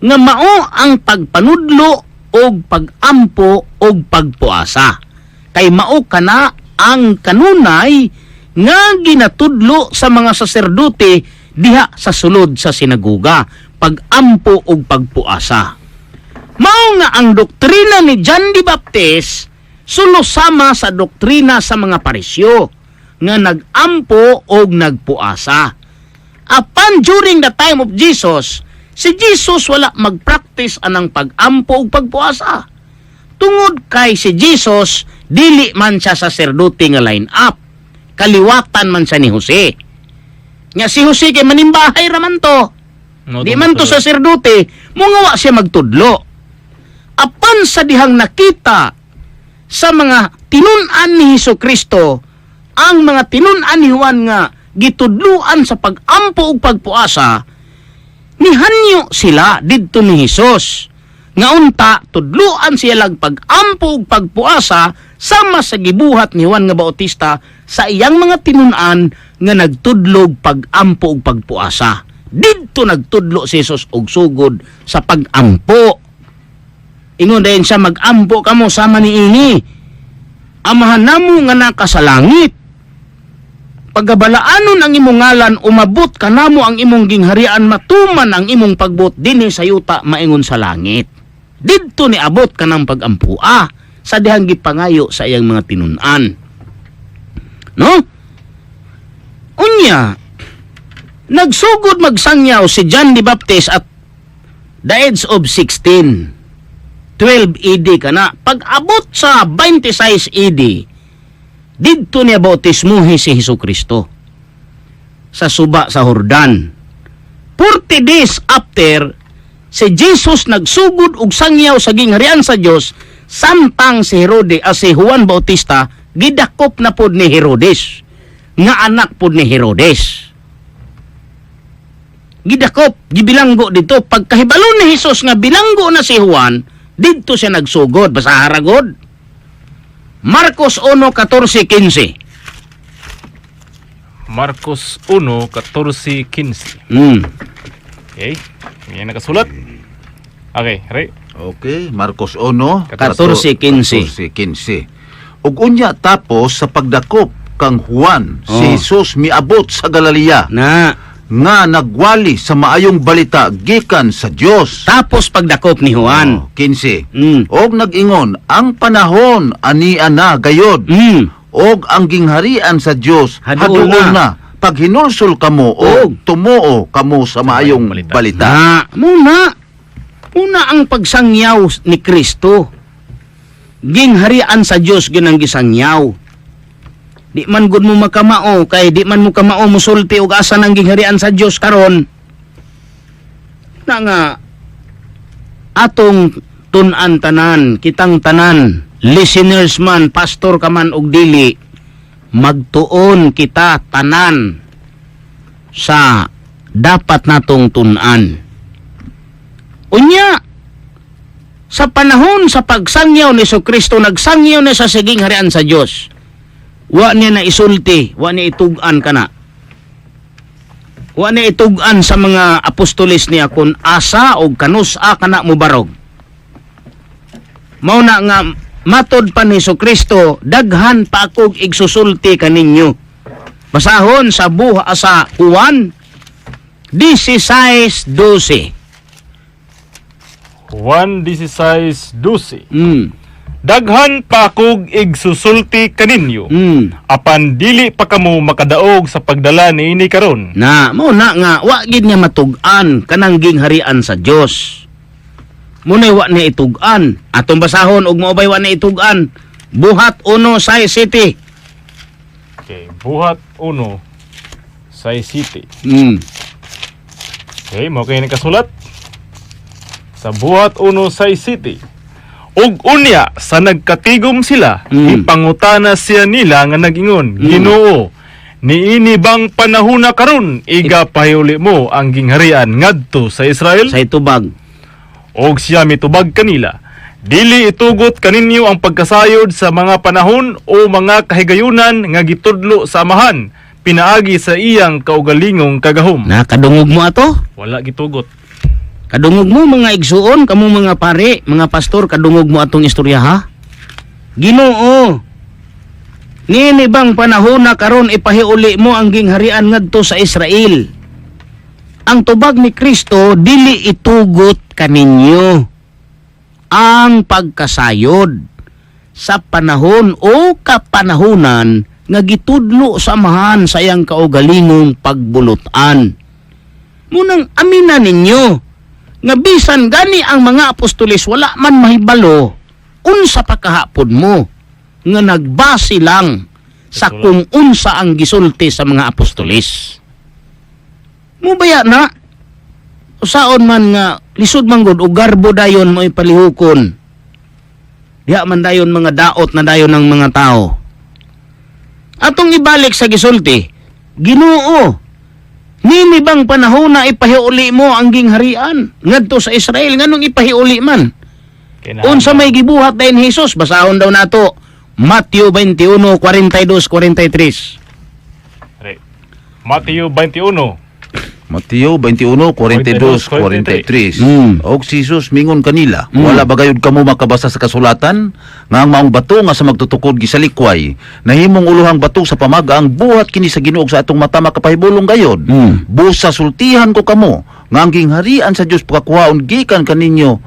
nga mao ang pagpanudlo og pagampo og pagpuasa. Kay mao kana ang kanunay nga ginatudlo sa mga saserdote diha sa sulod sa sinagoga, pagampo og pagpuasa. Mao nga ang doktrina ni John the Baptist sulusama sa doktrina sa mga Parisyo nga nagampo og nagpuasa. Apan during the time of Jesus, si Jesus wala magpractice anang pagampo og pagpuasa. Tungod kay si Jesus dili man siya saserdote nga line up. Kaliwatan man siya ni Jose. Nga si Jose kay manimbahay raman to. No, Di man to saserdote, mungawa siya magtudlo. Apan sa dihang nakita sa mga tinun-an ni Hesukristo, ang mga tinun-an ni Juan nga gitudluan sa pagampo ug pagpuasa, nihanyo sila didto ni Hesus. Nga unta, tudluan siya lag pagampo ug pagpuasa sama sa gibuhat ni Juan nga Bautista sa iyang mga tinun-an nga nagtudlog pagampo ug pagpuasa. Didto nagtudlo si Jesus og sugod sa pagampo. Ingon dayon siya, magampo kamo sama niini. Amahan namo nga nakasalangit. Pagkabalaanon ang imong ngalan, umabot kanamo ang imong gingharian, matuman ang imong pagbot dinhi sa yuta maingon sa langit. Didto ni abot kanang pagampua sa dihang gipangayo sa iyang mga tinun-an. No? Unya, nagsugod magsangyaw si John the Baptist at the age of 16. 12 AD ka na. Pag-abot sa 26 AD, didto niya bautismuhi si Hesukristo sa suba sa Jordan. 40 days after, si Jesus nagsugod og sangyaw sa gingharian sa Dios, samtang si si Juan Bautista gidakop na pod ni Herodes, nga anak pod ni Herodes. Gidakop, gibilanggo dito. Pagkahibalo ni Jesus nga bilanggo na si Juan, dito siya nagsugod. Basa haragod. Marcos 1:14-15. Marcos 1:14-15. Okay. Yan nakasulat. Okay, right. Okay, Marcos 1, 14-15. Ug unya tapos sa pagdakop kang Juan, si Jesus miabot sa Galilea Na, nga nagwali sa maayong balita gikan sa Dios. tapos pagdakop ni Juan. 15. Og nag-ingon ang panahon ania na gayod. Og ang gingharian sa Dios Haduol haduol na. na. Pag hinulsol kamo og tumuo kamo sa maayong balita. Muna ang pagsangyaw ni Kristo. Gingharian sa Dios ginang gisangyaw. Di man gud mo makamao, kay di man mo kamao musulti og asa ng gingharian sa Dios karon. Na nga atong tun-an tanan, kitang tanan, listeners man, pastor ka man og dili, magtuon kita tanan sa dapat natong tun-an. Unya, sa panahon sa pagsangyaw ni Jesucristo, nagsangyaw na sa siging harian sa Dios. Wa niya na isulti, wa niya itugan kana. Wa niya itugan sa mga apostoles niya kung asa o kanusa kana mo barog. Mao na nga matod pa ni Jesucristo, daghan pa akong igsusulti kaninyo. Basahon sa buha sa Juan 16:12. 1:16-12. Daghan pa kog igsusulti kaninyo, apan dili pa kamo makadaog sa pagdala niini karon. Na, mo na nga, wa gid niya matug-an kanang gingharian sa Dios. Munay wa niya itug-an. Atong basahon og maubay wa niya itug-an. Buhat 1:7. Okay, buhat 1:7. Okay, mo kayo nakasulat. Sa buhat 1:7. Ug unya sa nagkatigom sila, ipangutana siya nila nga nag-ingon, Ginoo, Niini bang panahon na karon iga pahiuli mo ang gingharian ngadto sa Israel? Sa itubag. Og siya mitubag kanila, dili itugot kaninyo ang pagkasayod sa mga panahon o mga kahigayunan nga gitudlo sa amahan pinaagi sa iyang kaugalingong kagahom. Nakadungog mo ato? Wala gitugot. Kadungog mo mga igsuon, kamo mga pare, mga pastor, kadungog mo atong istorya ha? Ginoo, nini bang panahon na karon ipahiuli mo ang gingharian ngadto sa Israel? Ang tubag ni Kristo dili itugot kaninyo ang pagkasayod sa panahon o kapanahunan nga gitudlo sa amahan sa iyang kaugalingong pagbulutan. Munang aminan ninyo nga bisan gani ang mga apostoles wala man mahibalo unsa pa kahapon mo nga nagbase lang sa kung unsa ang gisulti sa mga apostoles. Mubaya na usaon man nga lisod man gud og garbo dayon mo ipalihukon. Diha man dayon mga daot na dayon ng mga tao. Atong ibalik sa gisulti, Ginoo, nini bang panahon na ipahiuli mo ang gingharian ngadto sa Israel? Nganong ipahiuli man? Unsa may gibuhat dayon Hesus? Basahon daw nato Matthew 21:42-43. Mateo 21. Mateo 21:42-43. Og si Jesus mingon kanila, wala ba gayud kamo makabasa sa kasulatan nga ang maong bato nga sa magtutukod gisalikway nahimong uluhang bato sa pamaga ang buhat kini sa Ginoo sa atong mata makapahibulong gayod. Busa sultihan ko kamo nga ang gingharian sa Dios pagkakuhaon gikan kaninyo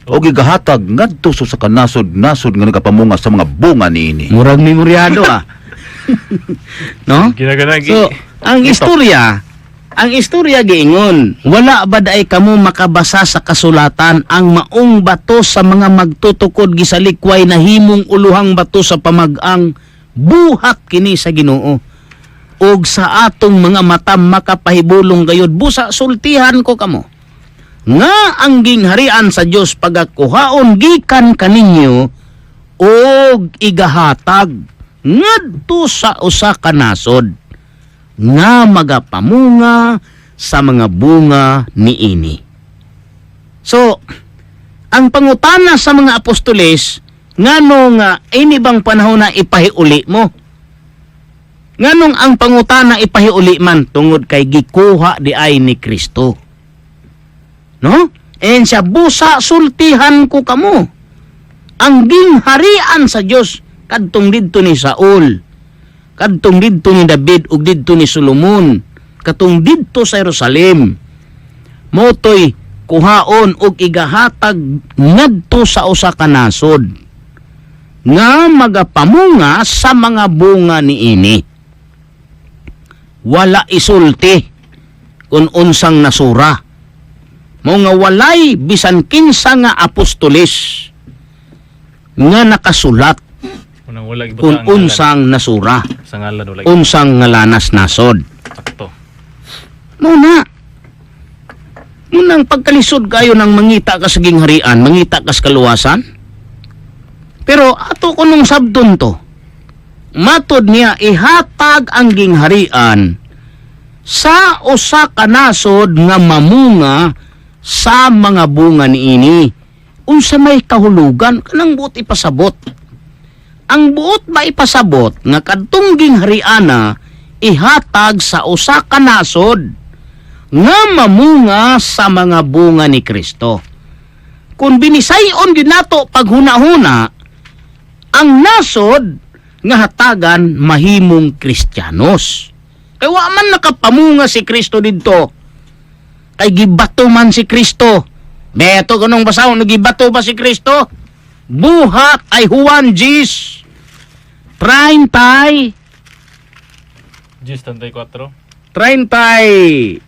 o gigahatag ngadto sa kanasod-nasod nga nagapamunga sa mga bunga niini. Murag memoryado ah. No? Ginaganagi. So, ang istorya giingon, wala ba daay kamo makabasa sa kasulatan ang maong bato sa mga magtutukod gisalikway na himong uluhang bato sa pamagang buhat kini sa Ginoo. Og sa atong mga mata makapahibulong gayud busa sultihan ko kamo nga ang gingharian sa Dios pagakuhaon gikan kaninyo og igahatag ngadto sa usa ka nasod nga magapamunga sa mga bunga niini. So, ang pangutana sa mga apostoles, nganong ini bang panahon na ipahiuli mo? Nganong ang pangutana ipahiuli man tungod kay gikuha di ay ni Kristo. No? And siya busa sultihan ko kamo. Ang gingharian sa Dios kadtong didto ni Saul, kadtong didto ni David ug didto ni Solomon, katong didto sa Jerusalem. Motoy kuhaon og igahatag ngadto sa usa ka nasod nga magapamunga sa mga bunga niini. Wala isulti kun unsang nasura. Mao nga walay bisan kinsa nga apostoles nga nakasulat Unang wala gibutang kung ngalan. unsang nasura, Sa ngalan wala. unsang ngalanas nasod. Sakto. Muna. Munang pagkalisod kayo ng mangita ka sa gingharian, mangita ka sa kaluwasan. Pero ato ko nung sabdon to, matod niya ihatag ang gingharian sa usa ka nasod nga mamunga sa mga bunga niini. Unsa may kahulugan kanang buot ipasabot. Ang buot ba ipasabot nga kadtong ginghariana ihatag sa usa ka nasod nga mamunga sa mga bunga ni Kristo. Kung binisayon gyud nato paghuna-huna, ang nasod nga hatagan mahimong Kristiyanos. Kay wa man nakapamunga si Kristo didto. Kay gibato man si Kristo. Beto kanong basahon nagibato ba si Kristo? Buhat ay Juan Gis. Prime tay. Gis 34. 33.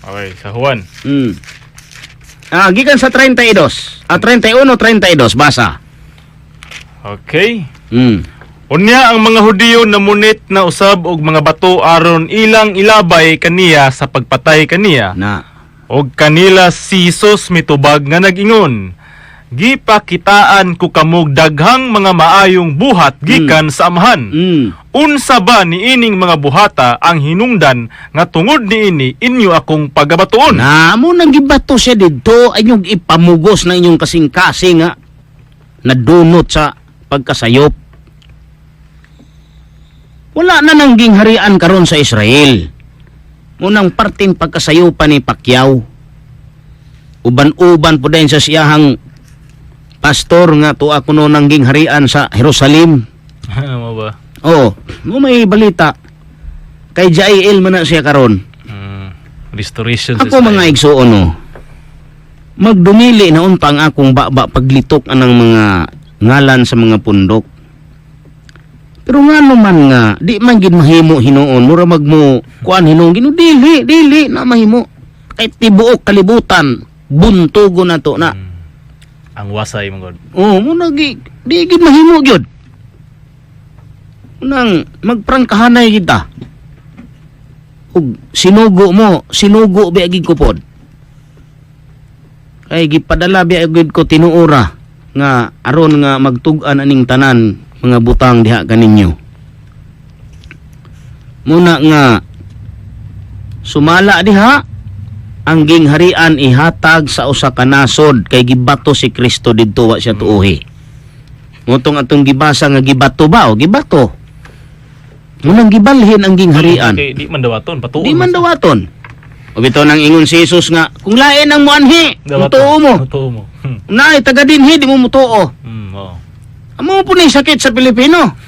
Okay, sa Juan. Gikan sa 32. 31-32 basa. Okay. Unya ang mga Hudiyo namunit na usab og mga bato aron ilang ilabay kaniya sa pagpatay kaniya. Na. Og kanila si Jesus mitubag nga nag-ingon, gipakitaan ko kamog daghang mga maayong buhat gikan sa amahan. Unsa ba niining mga buhata ang hinungdan nga tungod niini inyo akong pagabatuon? Namo nang gibato siya didto ay yung ipamugos na inyong kasing-kasing nga nadunot sa pagkasayop. Wala na nang gingharian karon sa Israel. Munang parting pagkasayupan ni Pacquiao. Uban-uban po din sa siyahang pastor nga tuwa kuno nang gingharian sa Jerusalem. Ano ba? Oh, mo may balita. Kay Jael man na siya karon. Restoration sa Ako mga igsuon no. Magdumili na untang akong baba paglitok anang mga ngalan sa mga pundok. Pero nga naman nga, di man gid mahimo hinuon, mura magmo kuan hinuon gino dili na mahimo. Kay tibuok kalibutan, buntugo na to na. Ang wasay mga god. Oh, mo di gid mahimo gyud. Nang magprangkahanay kita. Ug sinugo ba gid ko pod. Kay gipadala ba gid ko tinuora nga aron nga magtug-an aning tanan mga butang diha kaninyo. Muna nga sumala diha ang gingharian ihatag sa usa ka nasod kay gibato si Kristo didto wa siya tuohi. Mutong atong gibasa nga gibato ba o gibato. Munang gibalhin ang gingharian. Okay, di man dawaton, patuon. Di man dawaton. O bitaw nang ingon si Jesus nga kung lain ang muanhi, mutuo mo. Mutuo mo. Nay taga dinhi di mo mutuo. Oo. Amo po ni sakit sa Pilipino.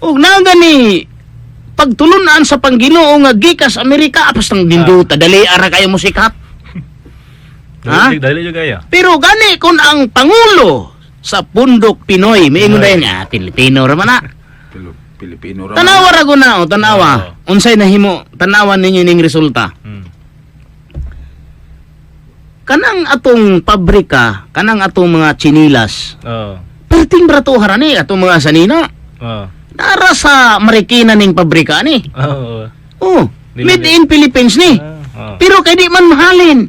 Ug na gani pagtulunan sa Pangginoo nga gikas Amerika apas nang dinduta dali ara kayo mo sikat. Ha? Dali jud kaya. Pero gani kun ang pangulo sa pundok Pinoy, miingon dayon Pilipino ra man na. Pilipino Tanawa ra guna o tanawa. Unsay nahimo tanawan ninyo ning resulta. Kanang atong pabrika, kanang atong mga chinilas. Oo. Perting brato harani atong mga sanina. Oo. Nara sa Marikina ning pabrika ni. Oo. Oh, Dili- made in Philippines ni. Oo. Pero kay di man mahalin.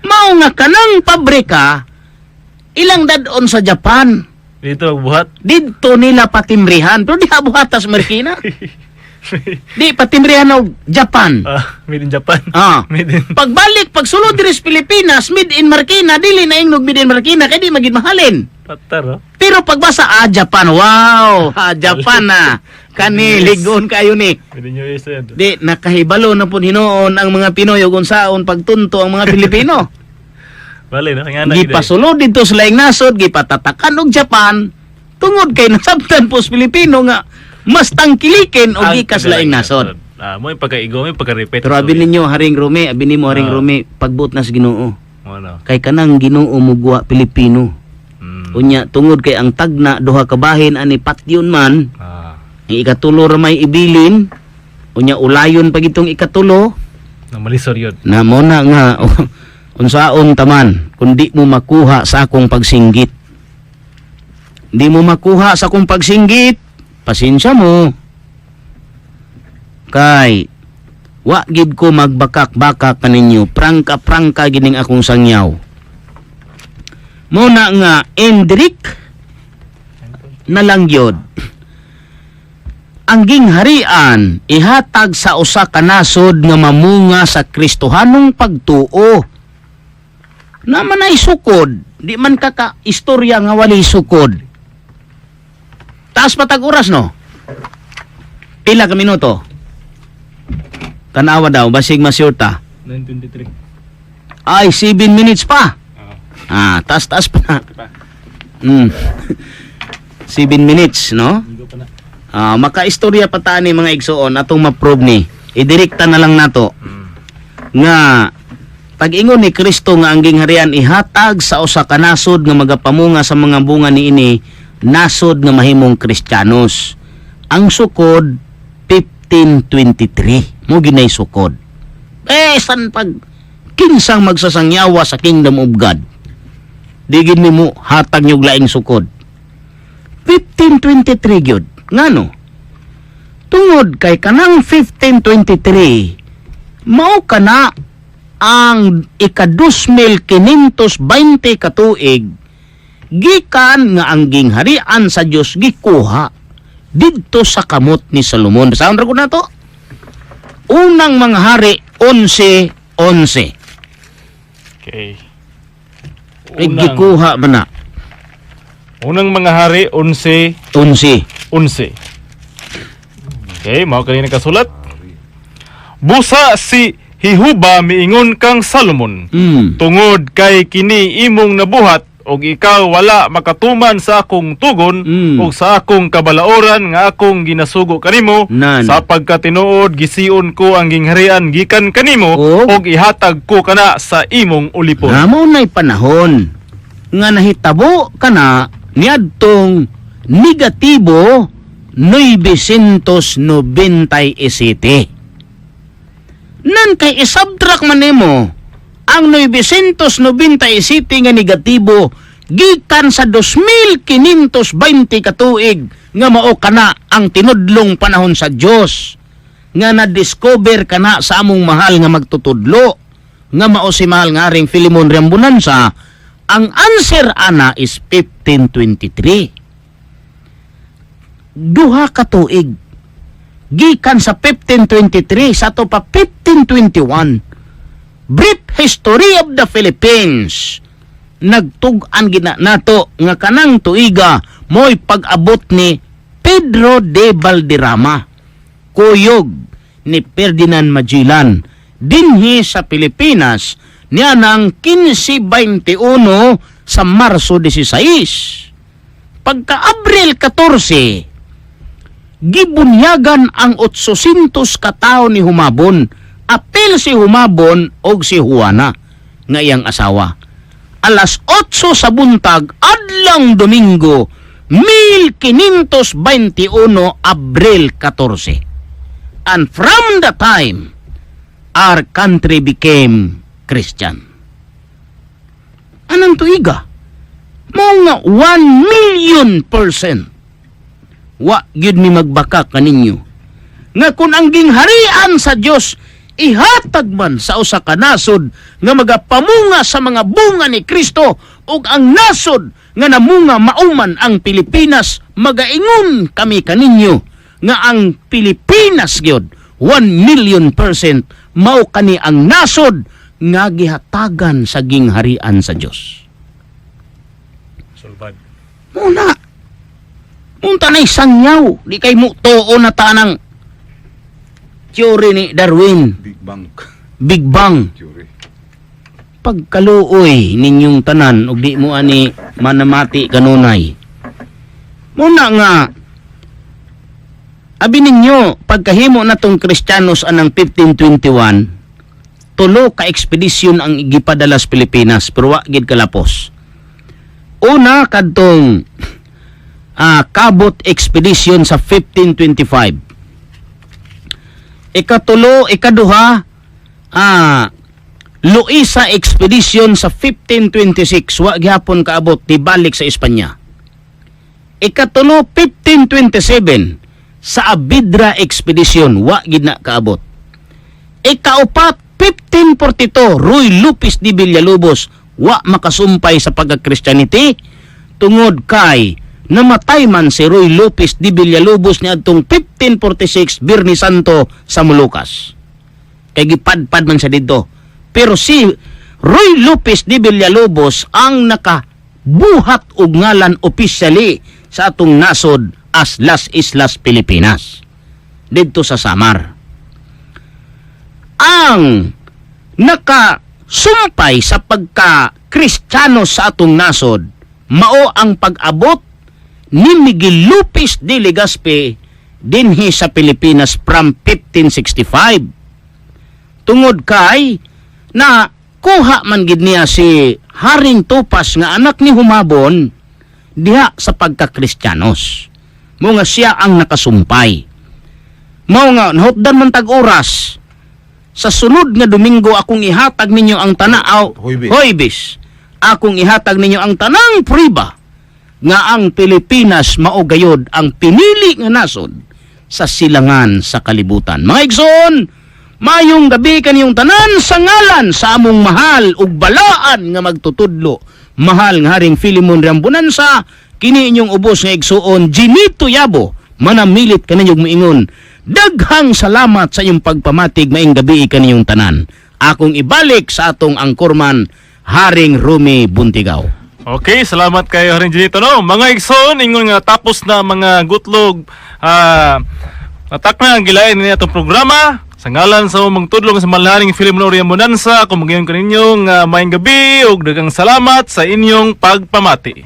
Mao nga kanang pabrika ilang dadon sa Japan. Dito buhat. Didto nila patimrihan. Pero di habuhatas Marikina. Di patimrihan og Japan. Made in Japan. Ah. Made in. Pagsulod diri sa Pilipinas, made in Marikina, dili na ingnog made in Marikina kay di magid mahalin. Patar, oh. Pero pagbasa Japan, wow, Japan na. Kani ligon kayo ni. Made in USA. Di nakahibalo na pud hinuon ang mga Pinoy ug unsaon pagtunto ang mga Pilipino. Bale na kanya na. Gipasulod dito sa laing nasod, gipatatakan og Japan tungod kay nasabtan po sa Pilipino nga mas tangkilikin og gikas laing nasod. Mo yung pagkaigo, mo yung pagka-repeat. Pero abi ninyo Haring Rumi, abi nimo Haring Rumi, pagbuot na sa Ginoo. Ano? Kay kanang Ginoo mugwa Pilipino. Unya tungod kay ang tagna duha ka bahin ani patyon man, ang ikatulo ra may ibilin, unya ulayon pag itong ikatulo, Na malisor yun. na mo na nga unsaon taman kundi mo makuha sa akong pagsinggit. Di mo makuha sa akong pagsinggit, pasensya mo. Kay wa gid ko magbakak-bakak kaninyo, prangka-prangka gining akong sangyaw. Muna nga Endrick na lang yod. Ang gingharian ihatag sa usa ka nasod nga mamunga sa Kristohanong pagtuo. Naman ay sukod, di man kaka istorya nga wali sukod. Taas patag oras no? Pila ka minuto? Tanawa daw, basig masyurta. 9:23. Ay, 7 minutes pa. Taas-taas pa na. 7 minutes, no? Makaistorya pa ta ni mga igsuon atong ma-prove ni. Idirekta na lang nato. Nga pag-ingon ni Kristo nga ang gingharian ihatag sa usa ka nasod nga magapamunga sa mga bunga niini, nasod nga mahimong Kristiyanos. Ang sukod 1523. Mo ginay sukod. San pag kinsang magsasangyawa sa kingdom of God. Digid nimo hatag nyog laing sukod. 1523 gyud. Ngano? Tungod kay kanang 1523 mao kana ang ika-2,520 katuig gikan nga ang gingharian sa Dios gikuha didto sa kamot ni Solomon. Basahan ra ko na to. Unang mga hari 11:11. Okay. Gikuha man na. Unang mga hari 11:11. 11. Okay, mao kanina kasulat. Busa si Hihuba miingon kang Solomon. Tungod kay kini imong nabuhat og ikaw wala makatuman sa akong tugon og sa akong kabalaoran nga akong ginasugo kanimo Nan. sa pagkatinuod gisiun ko ang gingharian gikan kanimo Og? og ihatag ko kana sa imong ulipon. Namo na'y panahon nga nahitabo kana niadtong negatibo 997. Nan kay isubtract man nimo ang 997 nga negatibo gikan sa 2,520 katuig nga mao kana ang tinudlong panahon sa Dios nga na-discover kana sa among mahal nga magtutudlo nga mao si mahal nga ring Filemon Riambunansa. Ang answer ana is 1523. Duha ka tuig gikan sa 1523 sa to pa 1521. Brief History of the Philippines. Nagtug-an gina nato nga kanang tuiga mo'y pag-abot ni Pedro de Valderrama, kuyog ni Ferdinand Magellan dinhi sa Pilipinas niya ng 1521 sa Marso 16. Pagka Abril 14, gibunyagan ang 800 katao ni Humabon. Apil si Humabon og si Juana nga iyang asawa. Alas 8 sa buntag adlang Domingo 1521 Abril 14. And from the time our country became Christian. Anong tuiga? Mga 1,000,000%. Wa gyud mi magbaka kaninyo nga kung ang gingharian sa Dios ihatag man sa usa ka nasod nga magapamunga sa mga bunga ni Kristo ug ang nasod nga namunga mauman ang Pilipinas, magaingon kami kaninyo nga ang Pilipinas gyud 1,000,000% mao kani ang nasod nga gihatagan sa gingharian sa Dios. Sulbad. Muna unta na isangyaw, di kay mo tuo na tanang theory ni Darwin, Big Bang. Pagkaluoy ninyong tanan ug di mo ani manamati kanunay. Muna nga abi ninyo pagkahimo natong Kristiyanos anang 1521, tulo ka ekspedisyon ang gipadala sa Pilipinas pero wa gid kalapos. Una kadtong Cabot Expedition sa 1525. Ikaduha, Loiza Expedition sa 1526. Wa gihapon kaabot, tibalik sa Espanya. Ikatulo, 1527 sa Abidra Expedition. Wa gid na kaabot. Ikaupat, 1542, Ruy Lopez de Villalobos. Wa makasumpay sa pagka-Christianity tungod kay namatay man si Ruy Lopez de Villalobos niadtong 1546 Birni Santo sa Molucas. Kay gipadpad man siya dito. Pero si Ruy Lopez de Villalobos ang nakabuhat og ngalan officially sa atong nasod as Las Islas Pilipinas dito sa Samar. Ang nakasumpay sa pagka-Kristiyano sa atong nasod mao ang pag-abot ni Miguel Lopez de Legazpi dinhi sa Pilipinas from 1565. Tungod kay na kuha man gid niya si Haring Topas nga anak ni Humabon diha sa pagka-Kristiyanos. Mo nga siya ang nakasumpay. Mo nga nahutdan man tag oras sa sunod nga Domingo akong ihatag ninyo ang tanaaw Hoybis. Akong ihatag ninyo ang tanang priba nga ang Pilipinas mao gayod ang pinili nga nasod sa silangan sa kalibutan. Mga igsoon, Mayong gabi kaniyong tanan sa ngalan sa among mahal ug balaan nga magtutudlo. Mahal nga Haring Filimon Riambonansa, kini inyong ubos nga igsuon Ginito Yabo, manamilit kaninyong moingon. Daghang salamat sa inyong pagpamatig maing gabi kaniyong tanan. Akong ibalik sa atong angkorman Haring Rumi Buntigaw. Okay, salamat kayo Haring Ginito, no? Mga igsoon, ingon nga tapos na mga gutlog, atak na ang gilain niya itong programa. Sa ngalan sa umang tudlong sa Malaharing Filimon Riambonansa, kung magayon kaninyong maayong gabi ug daghang salamat sa inyong pagpamati.